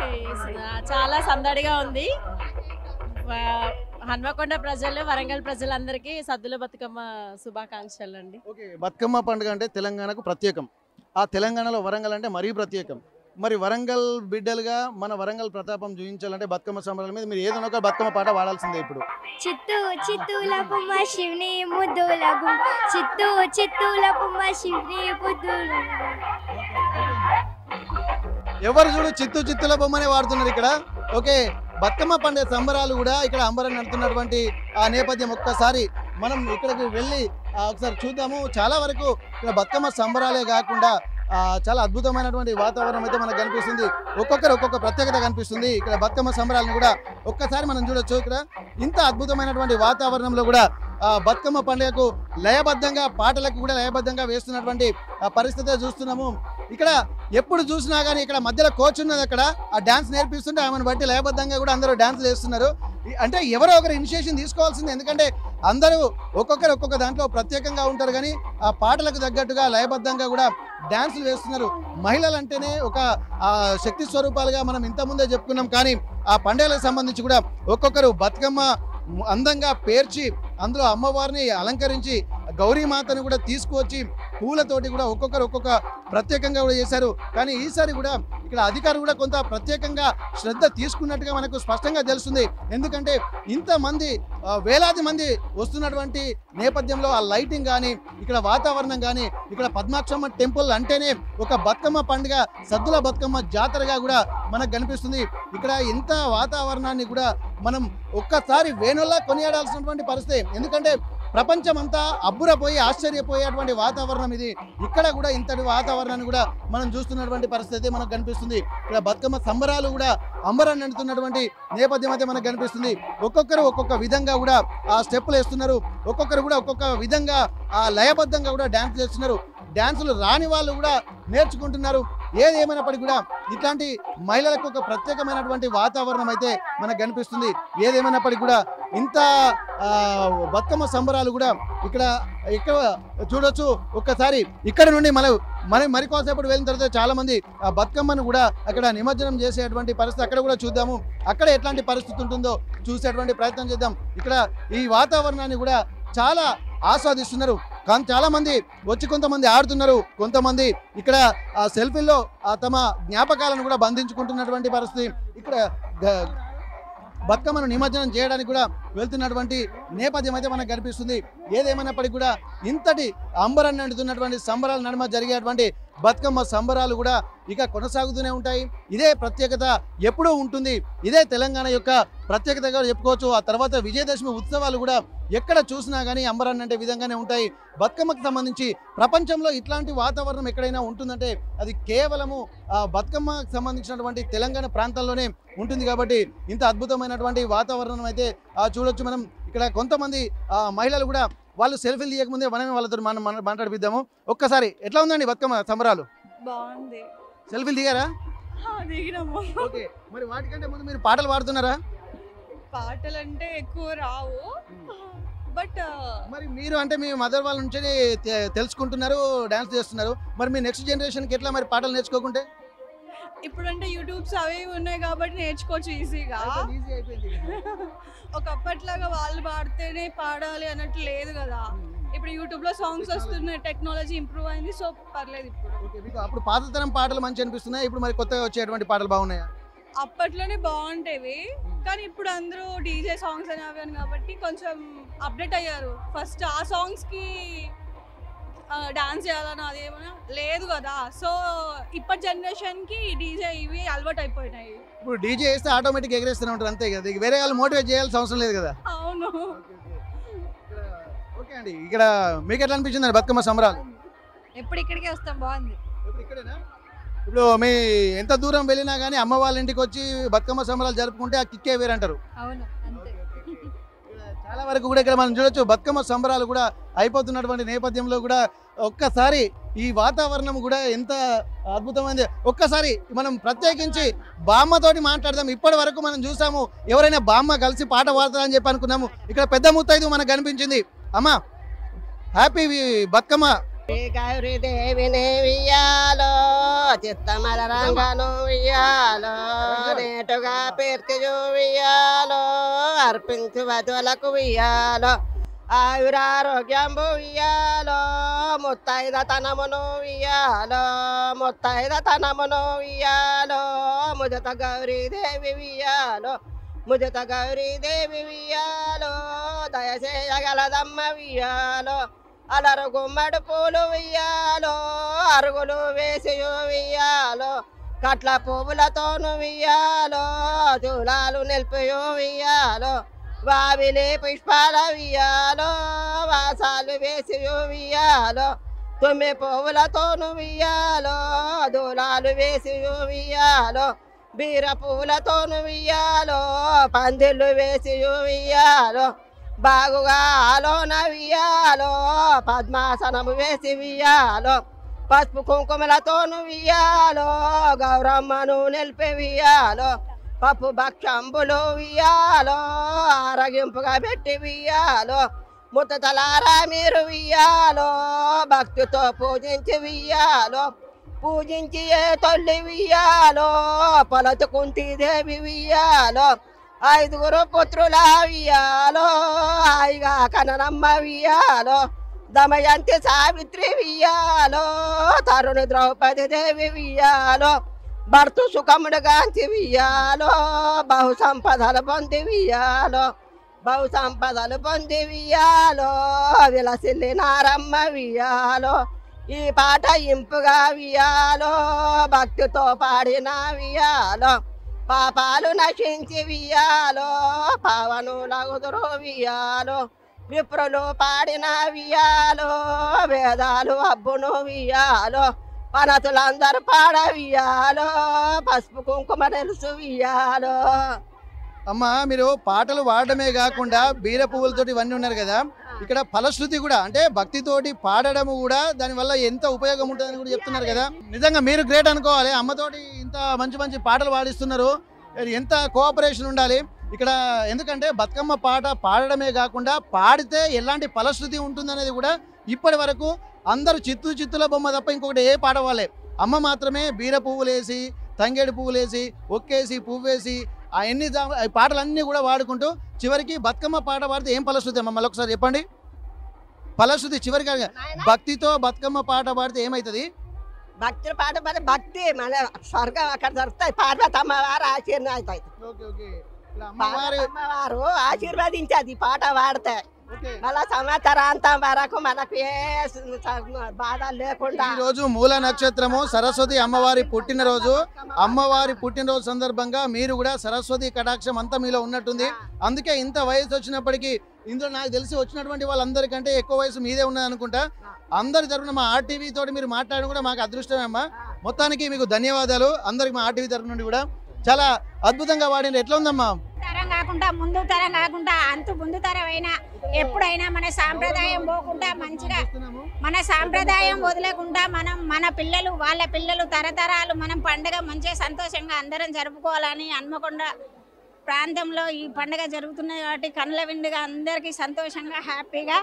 చాలా సందడిగా ఉంది. హన్మకొండ ప్రజలు, వరంగల్ ప్రజలందరికీ సద్దుల బతుకమ్మ శుభాకాంక్షలు అండి.
బతుకమ్మ పండుగ అంటే తెలంగాణకు ప్రత్యేకం. ఆ తెలంగాణలో వరంగల్ అంటే మరీ ప్రత్యేకం. మరి వరంగల్ బిడ్డలుగా మన వరంగల్ ప్రతాపం చూపించాలంటే బతుకమ్మ సంబరాల మీద మీరు ఏదైనా ఒక బతుకమ్మ పాట పాడాల్సిందే. ఇప్పుడు
చిత్తూల బొమ్మ శివుని ముద్దుల గుమ్మ, చిత్తూల బొమ్మ శివుని ముద్దుల.
ఎవరు చూడు చిత్తుల బొమ్మనే వాడుతున్నారు ఇక్కడ. ఓకే, బతుకమ్మ పండుగ సంబరాలు కూడా ఇక్కడ అంబరం నడుతున్నటువంటి ఆ నేపథ్యం ఒక్కసారి మనం ఇక్కడికి వెళ్ళి ఒకసారి చూద్దాము. చాలా వరకు ఇక్కడ బతుకమ్మ సంబరాలే కాకుండా చాలా అద్భుతమైనటువంటి వాతావరణం అయితే మనకు కనిపిస్తుంది. ఒక్కొక్కరు ఒక్కొక్క ప్రత్యేకత కనిపిస్తుంది. ఇక్కడ బతుకమ్మ సంబరాలను కూడా ఒక్కసారి మనం చూడొచ్చు. ఇక్కడ ఇంత అద్భుతమైనటువంటి వాతావరణంలో కూడా బతుకమ్మ పండుగకు లయబద్ధంగా, పాటలకు కూడా లయబద్ధంగా వేస్తున్నటువంటి పరిస్థితి చూస్తున్నాము. ఇక్కడ ఎప్పుడు చూసినా కానీ ఇక్కడ మధ్యలో కోచ్ ఉన్నది, అక్కడ ఆ డ్యాన్స్ నేర్పిస్తుంటే ఆమెను బట్టి లయబద్ధంగా కూడా అందరూ డ్యాన్స్లు వేస్తున్నారు. అంటే ఎవరో ఒకరు ఇనిషియేషన్ తీసుకోవాల్సింది. ఎందుకంటే అందరూ ఒక్కొక్కరు ఒక్కొక్క దాంట్లో ప్రత్యేకంగా ఉంటారు, కానీ ఆ పాటలకు తగ్గట్టుగా లయబద్ధంగా కూడా డ్యాన్సులు వేస్తున్నారు. మహిళలు అంటేనే ఒక శక్తి స్వరూపాలుగా మనం ఇంతకుముందే చెప్పుకున్నాం, కానీ ఆ పండుగలకు సంబంధించి కూడా ఒక్కొక్కరు బతుకమ్మ అందంగా పేర్చి అందులో అమ్మవారిని అలంకరించి గౌరీమాతను కూడా తీసుకువచ్చి పూలతోటి కూడా ఒక్కొక్కరు ఒక్కొక్క ప్రత్యేకంగా కూడా చేశారు. కానీ ఈసారి కూడా ఇక్కడ అధికారులు కూడా కొంత ప్రత్యేకంగా శ్రద్ధ తీసుకున్నట్టుగా మనకు స్పష్టంగా తెలుస్తుంది. ఎందుకంటే ఇంతమంది వేలాది మంది వస్తున్నటువంటి నేపథ్యంలో ఆ లైటింగ్ కానీ, ఇక్కడ వాతావరణం కానీ, ఇక్కడ పద్మాక్షమ్మ టెంపుల్ అంటేనే ఒక బతుకమ్మ పండుగ, సద్దుల బతుకమ్మ జాతరగా కూడా మనకు కనిపిస్తుంది. ఇక్కడ ఇంత వాతావరణాన్ని కూడా మనం ఒక్కసారి వేణుల్లా కొనియాడాల్సినటువంటి పరిస్థితి. ఎందుకంటే ప్రపంచం అంతా అబ్బురపోయి ఆశ్చర్యపోయేటువంటి వాతావరణం ఇది. ఇక్కడ కూడా ఇంతటి వాతావరణాన్ని కూడా మనం చూస్తున్నటువంటి పరిస్థితి మనకు కనిపిస్తుంది. ఇక్కడ బతుకమ్మ సంబరాలు కూడా అంబరాన్ని నిండుతున్నటువంటి నేపథ్యం అయితే మనకు కనిపిస్తుంది. ఒక్కొక్కరు ఒక్కొక్క విధంగా కూడా ఆ స్టెప్పులు వేస్తున్నారు. ఒక్కొక్కరు కూడా ఒక్కొక్క విధంగా ఆ లయబద్ధంగా కూడా డ్యాన్స్ చేస్తున్నారు. డ్యాన్సులు రాని వాళ్ళు కూడా నేర్చుకుంటున్నారు. ఏది ఏమైనప్పటికీ కూడా ఇట్లాంటి మహిళలకు ఒక ప్రత్యేకమైనటువంటి వాతావరణం అయితే మనకు కనిపిస్తుంది. ఏదేమైనప్పటికీ కూడా ఇంత బతుకమ్మ సంబరాలు కూడా ఇక్కడ చూడొచ్చు. ఒక్కసారి ఇక్కడ నుండి మనం మరికోసేపటి వెళ్ళిన తర్వాత చాలా మంది ఆ బతుకమ్మను కూడా అక్కడ నిమజ్జనం చేసేటువంటి పరిస్థితి అక్కడ కూడా చూద్దాము. అక్కడ ఎట్లాంటి పరిస్థితి ఉంటుందో చూసేటువంటి ప్రయత్నం చేద్దాం. ఇక్కడ ఈ వాతావరణాన్ని కూడా చాలా ఆస్వాదిస్తున్నారు. కానీ చాలా మంది వచ్చి కొంతమంది ఆడుతున్నారు, కొంతమంది ఇక్కడ సెల్ఫీల్లో తమ జ్ఞాపకాలను కూడా బంధించుకుంటున్నటువంటి పరిస్థితి. ఇక్కడ బతుకమ్మను నిమజ్జనం చేయడానికి కూడా వెళ్తున్నటువంటి నేపథ్యం అయితే మనకు కనిపిస్తుంది. ఏదేమైనప్పటికీ కూడా ఇంతటి అంబరాన్ని నిండుతున్నటువంటి సంబరాల నడుమ జరిగేటువంటి బతుకమ్మ సంబరాలు కూడా ఇక కొనసాగుతూనే ఉంటాయి. ఇదే ప్రత్యేకత ఎప్పుడూ ఉంటుంది. ఇదే తెలంగాణ యొక్క ప్రత్యేకతగా చెప్పుకోవచ్చు. ఆ తర్వాత విజయదశమి ఉత్సవాలు కూడా ఎక్కడ చూసినా కానీ అంబరాన్ని అంటే విధంగానే ఉంటాయి. బతుకమ్మకు సంబంధించి ప్రపంచంలో ఇట్లాంటి వాతావరణం ఎక్కడైనా ఉంటుందంటే అది కేవలము బతుకమ్మకు సంబంధించినటువంటి తెలంగాణ ప్రాంతాల్లోనే ఉంటుంది. కాబట్టి ఇంత అద్భుతమైనటువంటి వాతావరణం అయితే చూడొచ్చు మనం. ఇక్కడ కొంతమంది మహిళలు కూడా వాళ్ళు సెల్ఫీలు తీయకముందే మనమే వాళ్ళతో మనం మాట్లాడిపిద్దాము. ఒక్కసారి ఎట్లా ఉందండి బతుకమ్మ సంబరాలు?
బాగుంది.
సెల్ఫీలు దిగారా?
దిగినాము.
ఓకే, మరి వాటికంటే ముందు మీరు పాటలు పాడుతున్నారా?
పాటలు అంటే ఎక్కువ రావు, బట్
మరి మీరు అంటే మీ మదర్ వాళ్ళ నుంచి తెలుసుకుంటున్నారు, డాన్స్ చేస్తున్నారు. మరి మీ నెక్స్ట్ జనరేషన్కి ఎట్లా మరి పాటలు నేర్చుకోకుంటే?
ఇప్పుడంటే యూట్యూబ్స్ అవి ఉన్నాయి కాబట్టి నేర్చుకోవచ్చు ఈజీగా. ఒకప్పట్లాగా వాళ్ళు పాడితేనే పాడాలి అన్నట్టు లేదు కదా. ఇప్పుడు యూట్యూబ్లో సాంగ్స్ వస్తున్నాయి, టెక్నాలజీ ఇంప్రూవ్ అయింది, సో పర్లేదు ఇప్పుడు.
అప్పుడు పాతతరం పాటలు మంచి అనిపిస్తున్నాయి, ఇప్పుడు మరి కొత్తగా వచ్చేటువంటి పాటలు బాగున్నాయా?
అప్పట్లోనే బాగుంటేవి, కానీ ఇప్పుడు అందరూ డీజే సాంగ్స్ అని అవి అని కాబట్టి కొంచెం అప్డేట్ అయ్యారు. ఫస్ట్ ఆ సాంగ్స్కి డాన్స్ చేయాలని అదేమన్నా లేదు కదా, సో ఇప్పటి జనరేషన్కి డీజే ఇవి అలవాటు అయిపోయినాయి.
ఇప్పుడు డీజే వేస్తే ఆటోమేటిక్ ఎగరేస్తూనే ఉంటారు అంతే కదా, వేరే వాళ్ళు మోటివేట్ చేయాల్సిన అవసరం లేదు కదా.
అవును.
ఓకే అండి, ఇక్కడ మీకు ఎట్లా అనిపించింది బతుకమ్మ సంబరాలు?
ఎప్పుడు ఇక్కడికే వస్తాం, బాగుంది.
ఇప్పుడు మీ ఎంత దూరం వెళ్ళినా కానీ అమ్మ వాళ్ళ ఇంటికి వచ్చి బతుకమ్మ సంబరాలు జరుపుకుంటే ఆ కిక్కే వేరంటారు.
అవును, అంతే.
చాలా వరకు కూడా ఇక్కడ మనం చూడొచ్చు బతుకమ్మ సంబరాలు కూడా అయిపోతున్నటువంటి నేపథ్యంలో కూడా ఒక్కసారి ఈ వాతావరణం కూడా ఎంత అద్భుతమైంది. ఒక్కసారి మనం ప్రత్యేకించి బామ్మతోటి మాట్లాడదాం. ఇప్పటి వరకు మనం చూసాము ఎవరైనా బామ్మ కలిసి పాట పాడతారని చెప్పి అనుకున్నాము. ఇక్కడ పెద్ద ముత్తైదు మనకు కనిపించింది. అమ్మ హ్యాపీ బతుకమ్మ.
గౌరీదేవిని వియ్యాలో, చిత్తమల రంగను వియ్యాలో, నేటుగా పేర్చియు వియ్యాలో, అర్పించు వధువులకు వియ్యాలో, ఆయురారోగ్యంబు వియ్యాలో, ముత్తైద తనమును వియ్యాలో, ముత్తైద తనమును వియ్యాలో, ముజత గౌరీదేవి వియ్యాలో, ముజత గౌరీదేవి వియ్యాలో, దయచేయగలదమ్మ వియ్యాలో, అలరు గుమ్మడి పూలు వియ్యాలో, అరుగులు వేసి వియ్యాలో, కట్ల పువ్వులతోను వియ్యాలో, చూలాలు నిలిపియు వియ్యాలో, వావిలి పుష్పాల వియ్యాలో, వాసాలు వేసి వియ్యాలో, తుమ్మి పువ్వులతోను వియ్యాలో, దూలాలు వేసి వియ్యాలో, బీర పువ్వులతోను వియ్యాలో, పందిళ్ళు వేసి వియ్యాలో, బాగుగా ఆలోన వియ్యాలో, పద్మాసనము వేసి వియ్యాలో, పసుపు కుంకుమలతోను వియ్యాలో, గౌరమ్మను నిలిపి వియ్యాలో, పప్పు భక్షంబులు వియ్యాలో, ఆరగింపుగా పెట్టి వియ్యాలో, ముత్తలారా మీరు వియ్యాలో, భక్తితో పూజించి వియ్యాలో, పూజించి ఏ తొల్లి వియ్యాలో, పొలతు కుంతీదేవి వియ్యాలో, 5 పుత్రుల వియ్యాలో, హాయిగా కననమ్మ వియ్యాలో, దమయంతి సావిత్రి వియ్యాలో, తరుణి ద్రౌపది దేవి వియ్యాలో, భర్త సుఖముడు గాంచి వియ్యాలో, బహు సంపదలు పొంది వియ్యాలో, బహు సంపదలు పొంది వియ్యాలో, విలసిల్లి నారమ్మ వియ్యాలో, ఈ పాట ఇంపుగా వియ్యాలో, భక్తితో పాడిన వియ్యాలో, పాపాలు నశించి వియ్యాలో, పావనులగుదురు వియ్యాలో, విప్రులు పాడిన వియ్యాలో, వేదాలు అబ్బును వియ్యాలో, పనతులందరూ పాడ వియ్యాలో, పసుపు కుంకుమ తెలుసు వియ్యాలో.
అమ్మ మీరు పాటలు పాడటమే కాకుండా బీర పువ్వులతోటి ఇవన్నీ ఉన్నారు కదా, ఇక్కడ ఫలశ్రుతి కూడా అంటే భక్తితోటి పాడడం కూడా దానివల్ల ఎంత ఉపయోగం ఉంటుందని కూడా చెప్తున్నారు కదా. నిజంగా మీరు గ్రేట్ అనుకోవాలి, అమ్మతోటి ఇంత మంచి మంచి పాటలు పాడిస్తున్నారు. ఎంత కోఆపరేషన్ ఉండాలి ఇక్కడ. ఎందుకంటే బతుకమ్మ పాట పాడడమే కాకుండా పాడితే ఎలాంటి ఫలశ్రుతి ఉంటుందనేది కూడా ఇప్పటి వరకు అందరూ చిత్తుల బొమ్మ తప్ప ఇంకొకటి ఏ పాడవాలే. అమ్మ మాత్రమే బీర పువ్వులేసి, తంగేడు పువ్వులేసి, ఒక్కేసి, పువ్వేసి ఆ ఎన్ని పాటలన్నీ కూడా వాడుకుంటూ చివరికి బతుకమ్మ పాట పాడితే ఏం ఫలశ్రుతి అమ్మ మళ్ళీ ఒకసారి చెప్పండి. ఫలశ్రుతి చివరికి భక్తితో బతుకమ్మ పాట పాడితే ఏమవుతుంది?
భక్తుల పాట పాడి భక్తి మన స్వర్గం అక్కడ దొరుకుతాయి. పార్వతి అమ్మవారు ఆశీర్వాదం అమ్మవారు ఆశీర్వదించేది పాట పాడితే. మళ్ళా సంవత్సరాంతం వరకు మనకు ఏ బాధలు లేకుండా.
ఈ రోజు మూల నక్షత్రము సరస్వతి అమ్మవారి పుట్టినరోజు. అమ్మవారి పుట్టినరోజు సందర్భంగా మీరు కూడా సరస్వతి కటాక్షం అంతా మీలో ఉన్నట్టుంది. అందుకే ఇంత వయసు వచ్చినప్పటికీ ఇందులో నాకు తెలిసి వచ్చినటువంటి వాళ్ళందరికంటే ఎక్కువ వయసు మీదే ఉన్నది అనుకుంటా. అందరి తరఫున మా ఆర్టీవీ తోటి మీరు మాట్లాడడం కూడా మాకు అదృష్టమే అమ్మా. మొత్తానికి మీకు ధన్యవాదాలు అందరికి మా ఆర్టీవీ తరఫు నుండి కూడా. చాలా అద్భుతంగా వాడిన. ఎట్లా ఉందమ్మా?
తరం కాకుండా ముందు తరం కాకుండా అంతు ముందు తరం అయినా ఎప్పుడైనా మన సాంప్రదాయం పోకుండా మంచిగా మన సాంప్రదాయం వదిలేకుండా మనం మన పిల్లలు వాళ్ళ పిల్లలు తరతరాలు మనం పండుగ మంచిగా సంతోషంగా అందరం జరుపుకోవాలని హన్మకొండ ప్రాంతంలో ఈ పండుగ జరుగుతున్నది కాబట్టి కనుల విందుగా అందరికీ సంతోషంగా హ్యాపీగా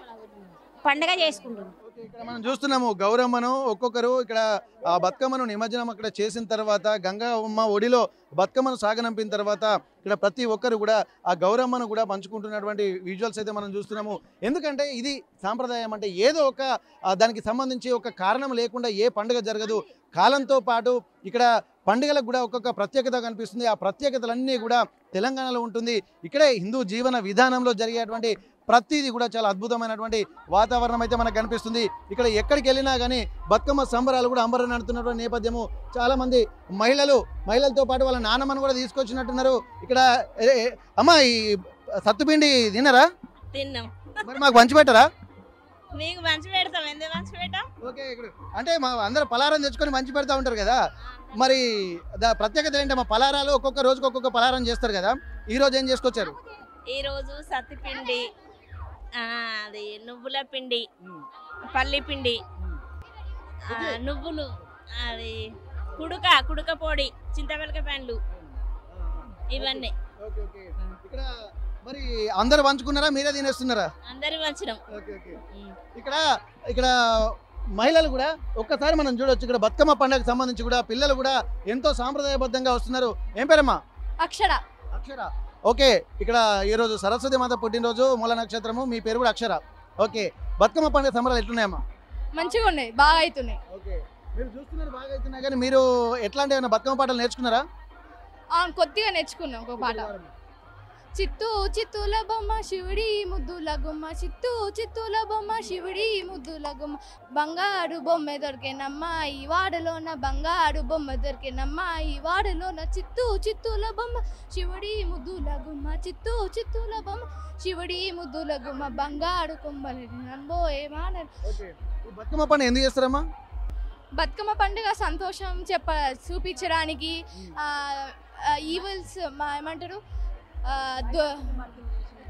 పండుగ చేసుకుంటున్నాం.
ఇక్కడ మనం చూస్తున్నాము గౌరమ్మను ఒక్కొక్కరు ఇక్కడ ఆ బతుకమ్మను నిమజ్జనం అక్కడ చేసిన తర్వాత గంగమ్మ ఒడిలో బతుకమ్మను సాగనంపిన తర్వాత ఇక్కడ ప్రతి ఒక్కరు కూడా ఆ గౌరమ్మను కూడా పంచుకుంటున్నటువంటి విజువల్స్ అయితే మనం చూస్తున్నాము. ఎందుకంటే ఇది సాంప్రదాయం అంటే ఏదో ఒక దానికి సంబంధించి ఒక కారణం లేకుండా ఏ పండుగ జరగదు. కాలంతో పాటు ఇక్కడ పండుగలకు కూడా ఒక్కొక్క ప్రత్యేకత కనిపిస్తుంది. ఆ ప్రత్యేకతలన్నీ కూడా తెలంగాణలో ఉంటుంది. ఇక్కడే హిందూ జీవన విధానంలో జరిగేటువంటి ప్రతిదీ కూడా చాలా అద్భుతమైనటువంటి వాతావరణం అయితే మనకు కనిపిస్తుంది. ఇక్కడ ఎక్కడికి వెళ్ళినా కానీ బతుకమ్మ సంబరాలు కూడా అంబరం నడుతున్నటువంటి నేపథ్యము. చాలామంది మహిళలతో పాటు వాళ్ళ నాన్నమ్మను కూడా తీసుకొచ్చినట్టున్నారు. ఇక్కడ అమ్మ ఈ సత్తుపిండి తిన్నారా?
తిన్నాం.
మరి మాకు పంచిపెట్టరా?
మీకు మంచి పెడతాం. ఎందుకు మంచి పెట్టాం?
ఓకే, అంటే మా అందరూ పలారం తెచ్చుకొని మంచి పెడతా ఉంటారు కదా. మరి ప్రత్యేకత ఏంటమ్మా? పలారాలు ఒక్కొక్క రోజుకి ఒక్కొక్క పలారం చేస్తారు కదా. ఈ రోజు ఏం చేసుకొచ్చారు?
ఈ రోజు సత్తిపిండి, అది నువ్వుల పిండి, పల్లి పిండి, నువ్వులు, అది కుడుక పొడి, చింతపలక పండ్లు, ఇవన్నీ.
ఇక్కడ మరి అందరూ పంచుకున్నారా? మీరే తినేస్తున్నారా?
అందరూ పంచినాం.
ఇక్కడ మహిళలు కూడా ఒక్కసారి మనం చూడొచ్చు. ఇక్కడ బతుకమ్మ పండుగకు సంబంధించి కూడా పిల్లలు కూడా ఎంతో సాంప్రదాయబద్ధంగా వస్తున్నారు. ఏం పేరమ్మా?
అక్షర.
ఓకే, ఇక్కడ ఈరోజు సరస్వతి మాత పుట్టినరోజు, మూల నక్షత్రము. మీ పేరు కూడా అక్షర. ఓకే, బతుకమ్మ పండుగ సంబరాలు ఎట్లున్నాయమ్మా?
మంచిగా ఉన్నాయి, బాగా అవుతున్నాయి.
ఓకే, మీరు చూస్తున్నారు బాగా అవుతున్నాయి. కానీ మీరు ఎట్లాంటి ఏమైనా బతుకమ్మ పాటలు నేర్చుకున్నారా?
కొద్దిగా నేర్చుకున్నాం ఒక పాట. చిత్తూ చిత్తూల బొమ్మ శివుడి ముద్దుల గుమ్మ, చిత్తూ చిత్తూల బొమ్మ శివుడి ముద్దుల గుమ్మ, బంగారు బొమ్మ దొరికేనమ్మా ఈ వాడలోన, బంగారు బొమ్మ దొరికేనమ్మా ఈ వాడలోన, చిత్తూ చిత్తూల బొమ్మ శివుడి ముద్దుల గుమ్మ, చిత్తూ చిత్తూల బొమ్మ శివుడి ముద్దుల గుమ్మ, బంగారు కొమ్మలి నన్బోయే మాట.
బతుకమ్మ పండుగ ఎందుకు చేస్తారమ్మా?
బతుకమ్మ పండుగ సంతోషం చూపించడానికి, ఈవిల్స్ ఏమంటారు,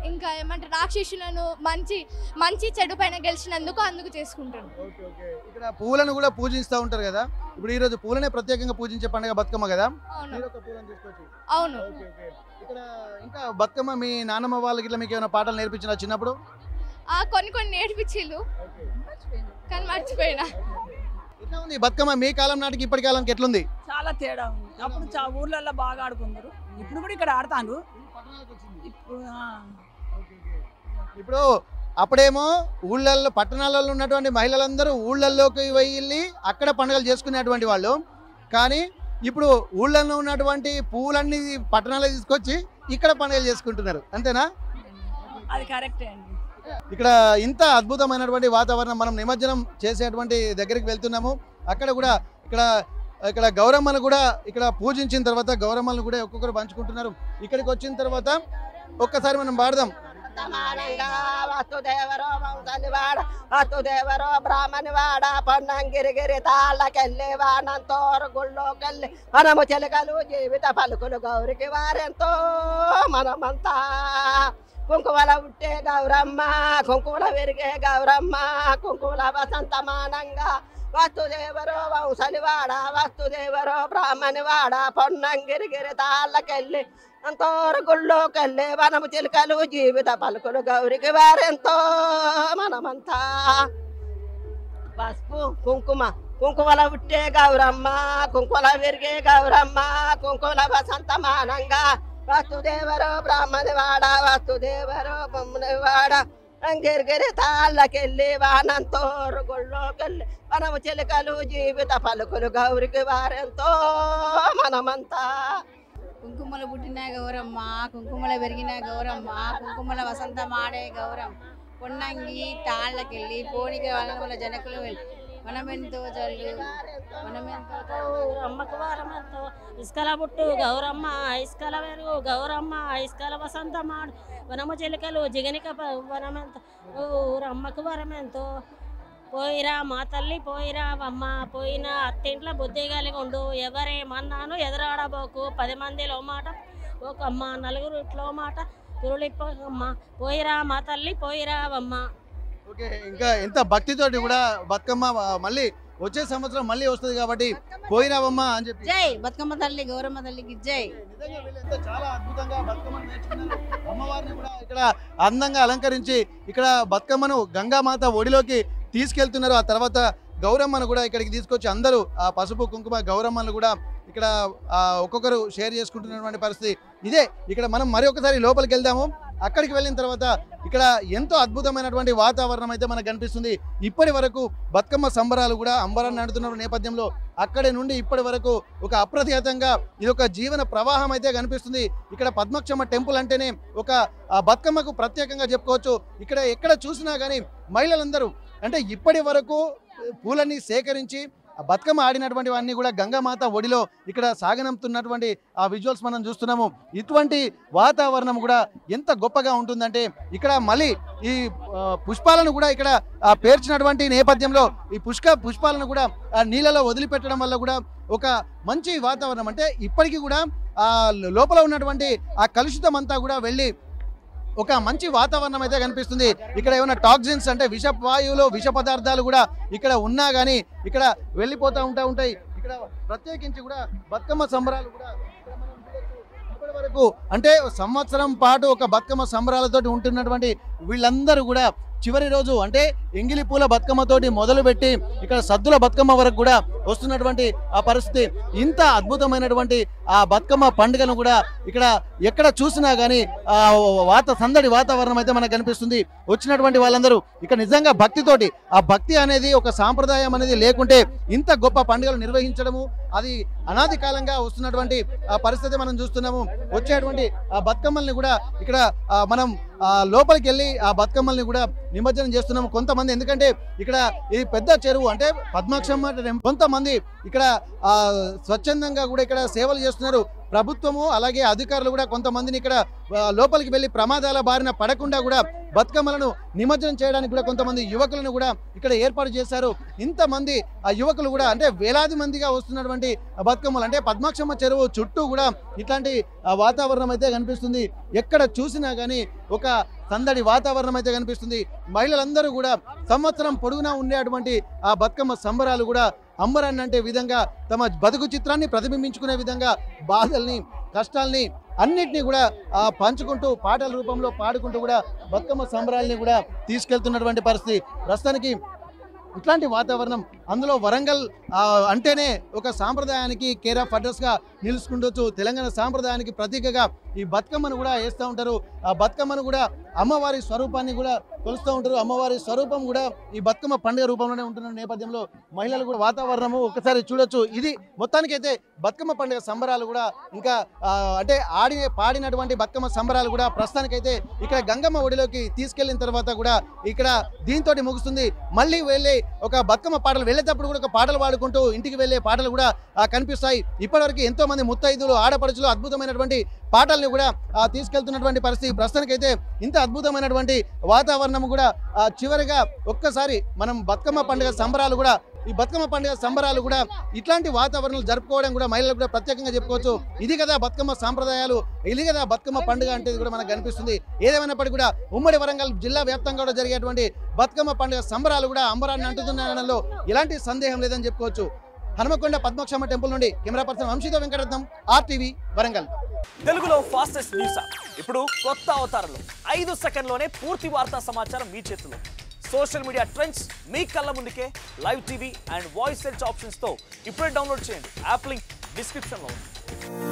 ఇంకా ఏమంటారు, రాక్షసులను మంచి చెడు పైన అందుకు చేసుకుంటారు.
ఇక్కడ పూలను కూడా పూజిస్తూ ఉంటారు కదా. ఇప్పుడు ఈ రోజు పూలనే ప్రత్యేకంగా పూజించే పండుగ బతుకమ్మ కదా.
అవును.
ఇక్కడ ఇంకా బతుకమ్మ మీ నాన్నమ్మ వాళ్ళకి ఇట్లా మీకు ఏమైనా పాటలు నేర్పించిన చిన్నప్పుడు?
కొన్ని నేర్పించిళ్ళు కానీ మర్చిపోయినా.
ఎట్లా ఉంది బతుకమ్మ మీ కాలం నాటికి ఇప్పటి కాలంకి ఎట్లుంది?
చాలా తేడా ఉంది. అప్పుడు ఊర్లలో బాగా ఆడుకుంటారు, ఇప్పుడు కూడా ఇక్కడ ఆడతాను.
ఇప్పుడు అప్పుడేమో ఊళ్ళల్లో పట్టణాలలో ఉన్నటువంటి మహిళలందరూ ఊళ్ళల్లోకి వెళ్ళి అక్కడ పండుగలు చేసుకునేటువంటి వాళ్ళు. కానీ ఇప్పుడు ఊళ్ళల్లో ఉన్నటువంటి పువ్వులన్నీ పట్టణాల్లో తీసుకొచ్చి ఇక్కడ పండుగలు చేసుకుంటున్నారు. అంతేనా?
అది కరెక్టే అండి.
ఇక్కడ ఇంత అద్భుతమైనటువంటి వాతావరణం. మనం నిమజ్జనం చేసేటువంటి దగ్గరికి వెళ్తున్నాము. అక్కడ కూడా ఇక్కడ గౌరమ్మను కూడా ఇక్కడ పూజించిన తర్వాత గౌరమ్మలను కూడా ఒక్కొక్కరు పంచుకుంటున్నారు. ఇక్కడికి వచ్చిన తర్వాత ఒక్కసారి మనం పాడదాం.
వసుదేవరో వంశనివాడ, వసుదేవరో బ్రాహ్మణివాడ, పొన్నంగిరిగిరి తాళ్ళకెళ్ళి వానంతోరు గుళ్ళోకెళ్ళి మనము చెలకలు జీవిత పలుకులు గౌరికి వారెంతో మనమంతా కుంకుమల పుట్టే గౌరమ్మ కుంకుమల పెరిగే గౌరమ్మ కుంకుమల వసంతమానంగా వస్తుదేవరో వంశనివాడ వస్తుదేవరో బ్రాహ్మణివాడ పొన్నంగిరిగిరి తాళ్ళకెళ్ళి అంతోరు గుళ్ళోకెళ్ళి వనము చిలుకలు జీవిత పలుకులు గౌరికి వారెంతో మనమంతా పసుపు కుంకుమ కుంకుమల పుట్టే గౌరమ్మ కుంకుమల పెరిగే గౌరమ్మ కుంకుమల వసంతమానంగా వస్తుదేవరో బ్రాహ్మణివాడ వస్తుదేవరో బొమ్మనివాడ అంగిరిగిరి తాళ్ళకెళ్ళి వానంతోరు గుళ్ళోకెళ్ళి వనము చిలుకలు జీవిత పలుకులు గౌరికి వారెంతో మనమంతా
కుంకుమలు పుట్టిన గౌరమ్మ కుంకుమల పెరిగిన గౌరమ్మ కుంకుమల వసంతమాడే గౌరమ్మ పొన్నంగి తాళ్ళకెళ్ళి పోనిక వనముల జనకులు వెళ్ళి మనమెంతో జల్లు మనమెంతో
అమ్మకు వారమెంతో ఇసుకల బుట్టు గౌరమ్మ ఇసుకల వెరుగు గౌరమ్మ ఇసుకల వసంతమాడు వనము చిలుకలు జిగనిక వనమెంతో అమ్మకు వరమెంతో పోయిరా మా తల్లి పోయిరా అమ్మ పోయిన అత్తింట్లో బుద్ధి కలిగి ఉండు ఎవరేమన్నాను ఎదురాడబోకు 10 మందిలో మాట ఒక అమ్మ నలుగురు ఇట్లో మాట తురులిప్పమ్మ పోయిరా మా తల్లి పోయిరా అమ్మ.
ఓకే, ఇంకా ఎంత భక్తితోటి కూడా బతుకమ్మ మళ్ళీ వచ్చే సంవత్సరం మళ్ళీ వస్తుంది కాబట్టి పోయిరావమ్మ అని చెప్పి
జై బతుకమ్మ తల్లి గౌరమ్మ తల్లికి జై.
చాలా అద్భుతంగా బతుకమ్మను నేర్చుకున్నారు. అమ్మవారిని కూడా ఇక్కడ అందంగా అలంకరించి ఇక్కడ బతుకమ్మను గంగామాత ఒడిలోకి తీసుకెళ్తున్నారు. ఆ తర్వాత గౌరమ్మను కూడా ఇక్కడికి తీసుకొచ్చి అందరూ ఆ పసుపు కుంకుమ గౌరమ్మను కూడా ఇక్కడ ఒక్కొక్కరు షేర్ చేసుకుంటున్నటువంటి పరిస్థితి ఇదే. ఇక్కడ మనం మరి ఒకసారి లోపలికి వెళ్దాము. అక్కడికి వెళ్ళిన తర్వాత ఇక్కడ ఎంతో అద్భుతమైనటువంటి వాతావరణం అయితే మనకు కనిపిస్తుంది. ఇప్పటి వరకు బతుకమ్మ సంబరాలు కూడా అంబరాన్ని నడుతున్న నేపథ్యంలో అక్కడి నుండి ఇప్పటి వరకు ఒక అప్రతిహతంగా ఇది ఒక జీవన ప్రవాహం అయితే కనిపిస్తుంది. ఇక్కడ పద్మక్షమ్మ టెంపుల్ అంటేనే ఒక బతుకమ్మకు ప్రత్యేకంగా చెప్పుకోవచ్చు. ఇక్కడ ఎక్కడ చూసినా కానీ మహిళలందరూ అంటే ఇప్పటి వరకు పూలన్నీ సేకరించి బతుకమ్మ ఆడినటువంటి అన్నీ కూడా గంగామాత ఒడిలో ఇక్కడ సాగనంపుతున్నటువంటి ఆ విజువల్స్ మనం చూస్తున్నాము. ఇటువంటి వాతావరణం కూడా ఎంత గొప్పగా ఉంటుందంటే ఇక్కడ మళ్ళీ ఈ పుష్పాలను కూడా ఇక్కడ పేర్చినటువంటి నేపథ్యంలో ఈ పుష్పాలను కూడా నీళ్ళలో వదిలిపెట్టడం వల్ల కూడా ఒక మంచి వాతావరణం అంటే ఇప్పటికీ కూడా ఆ లోపల ఉన్నటువంటి ఆ కలుషితం అంతా కూడా వెళ్ళి ఒక మంచి వాతావరణం అయితే కనిపిస్తుంది. ఇక్కడ ఏమైనా టాక్సిన్స్ అంటే విష వాయువులు విష పదార్థాలు కూడా ఇక్కడ ఉన్నా కానీ ఇక్కడ వెళ్ళిపోతూ ఉంటాయి. ఇక్కడ ప్రత్యేకించి కూడా బతుకమ్మ సంబరాలు కూడా ఇప్పటి వరకు అంటే సంవత్సరం పాటు ఒక బతుకమ్మ సంబరాలతోటి ఉంటున్నటువంటి వీళ్ళందరూ కూడా చివరి రోజు అంటే ఎంగిలి పూల బతుకమ్మతోటి మొదలుపెట్టి ఇక్కడ సద్దుల బతుకమ్మ వరకు కూడా వస్తున్నటువంటి ఆ పరిస్థితి. ఇంత అద్భుతమైనటువంటి ఆ బతుకమ్మ పండుగను కూడా ఇక్కడ ఎక్కడ చూసినా కానీ సందడి వాతావరణం అయితే మనకు కనిపిస్తుంది. వచ్చినటువంటి వాళ్ళందరూ ఇక్కడ నిజంగా భక్తితోటి ఆ భక్తి అనేది ఒక సాంప్రదాయం అనేది లేకుంటే ఇంత గొప్ప పండుగలు నిర్వహించడము అది అనాది కాలంగా వస్తున్నటువంటి ఆ పరిస్థితి మనం చూస్తున్నాము. వచ్చేటువంటి ఆ బతుకమ్మల్ని కూడా ఇక్కడ మనం లోపలికి వెళ్ళి ఆ బతుకమ్మల్ని కూడా నిమజ్జనం చేస్తున్నాము. కొంతమంది ఎందుకంటే ఇక్కడ ఇది పెద్ద చెరువు అంటే పద్మాక్షమ్మ కొంతమంది ఇక్కడ స్వచ్ఛందంగా కూడా ఇక్కడ సేవలు చేస్తున్నారు. ప్రభుత్వము అలాగే అధికారులు కూడా కొంతమందిని ఇక్కడ లోపలికి వెళ్ళి ప్రమాదాల బారిన పడకుండా కూడా బతుకమ్మలను నిమజ్జనం చేయడానికి కూడా కొంతమంది యువకులను కూడా ఇక్కడ ఏర్పాటు చేశారు. ఇంతమంది ఆ యువకులు కూడా అంటే వేలాది మందిగా వస్తున్నటువంటి బతుకమ్మలు అంటే పద్మాక్షమ్మ చెరువు చుట్టూ కూడా ఇట్లాంటి వాతావరణం అయితే కనిపిస్తుంది. ఎక్కడ చూసినా కానీ ఒక సందడి వాతావరణం అయితే కనిపిస్తుంది. మహిళలందరూ కూడా సంవత్సరం పొడుగునా ఉండేటువంటి ఆ బతుకమ్మ సంబరాలు కూడా అంబరాన్ని అంటే విధంగా తమ బతుకు చిత్రాన్ని ప్రతిబింబించుకునే విధంగా బాధల్ని కష్టాల్ని అన్నిటినీ కూడా పంచుకుంటూ పాటల రూపంలో పాడుకుంటూ కూడా బతుకమ్మ సంబరాల్ని కూడా తీసుకెళ్తున్నటువంటి పరిస్థితి. ప్రస్తుతానికి ఇట్లాంటి వాతావరణం అందులో వరంగల్ అంటేనే ఒక సాంప్రదాయానికి కేర్ ఆఫ్ అడ్రస్గా నిలుచుకుంటూ తెలంగాణ సాంప్రదాయానికి ప్రతీకగా ఈ బతుకమ్మను కూడా వేస్తూ ఉంటారు. ఆ బతుకమ్మను కూడా అమ్మవారి స్వరూపాన్ని కూడా కొలుస్తూ ఉంటారు. అమ్మవారి స్వరూపం కూడా ఈ బతుకమ్మ పండుగ రూపంలోనే ఉంటున్న నేపథ్యంలో మహిళలు కూడా వాతావరణము ఒకసారి చూడొచ్చు. ఇది మొత్తానికైతే బతుకమ్మ పండుగ సంబరాలు కూడా ఇంకా అంటే పాడినటువంటి బతుకమ్మ సంబరాలు కూడా ప్రస్తుతానికైతే ఇక్కడ గంగమ్మ ఒడిలోకి తీసుకెళ్లిన తర్వాత కూడా ఇక్కడ దీంతో ముగుస్తుంది. మళ్ళీ వెళ్ళి ఒక బతుకమ్మ పాటలు వెళ్ళేటప్పుడు కూడా ఒక పాటలు పాడుకుంటూ ఇంటికి వెళ్ళే పాటలు కూడా కనిపిస్తాయి. ఇప్పటివరకు ఎంతో మంది ముత్తైదులు ఆడపడుచులు అద్భుతమైనటువంటి పాటల్ని కూడా తీసుకెళ్తున్నటువంటి పరిస్థితి. ప్రస్తుతానికైతే ఇంత అద్భుతమైనటువంటి వాతావరణం కూడా చివరిగా ఒక్కసారి మనం బతుకమ్మ పండుగ సంబరాలు కూడా ఈ బతుకమ్మ పండుగ సంబరాలు కూడా ఇట్లాంటి వాతావరణంలో జరుపుకోవడం కూడా మహిళలకు కూడా ప్రత్యేకంగా చెప్పుకోవచ్చు. ఇది కదా బతుకమ్మ సాంప్రదాయాలు, ఇది కదా బతుకమ్మ పండుగ అంటే కూడా మనకు కనిపిస్తుంది. ఏదేమైనప్పటికీ కూడా ఉమ్మడి వరంగల్ జిల్లా వ్యాప్తంగా కూడా జరిగేటువంటి బతుకమ్మ పండుగ సంబరాలు కూడా అంబరాన్ని అంటుతుండడంలో ఎలాంటి సందేహం లేదని చెప్పుకోవచ్చు. హనుమకొండ పద్మక్షమ్మ టెంపుల్ నుండి కెమెరా పర్సన్ వంశీతో వెంకటరత్నం, RTV వరంగల్.
తెలుగులో ఫాస్టెస్ట్ న్యూస్ యాప్ ఇప్పుడు కొత్త అవతారంలో 5 సెకండ్లోనే పూర్తి వార్తా సమాచారం మీ చేతిలో. సోషల్ మీడియా ట్రెండ్స్ మీ కళ్ళ ముందుకే live TV and voice search options తో ఇప్పుడే డౌన్లోడ్ చేయండి. యాప్ లింక్ డిస్క్రిప్షన్లో ఉంది.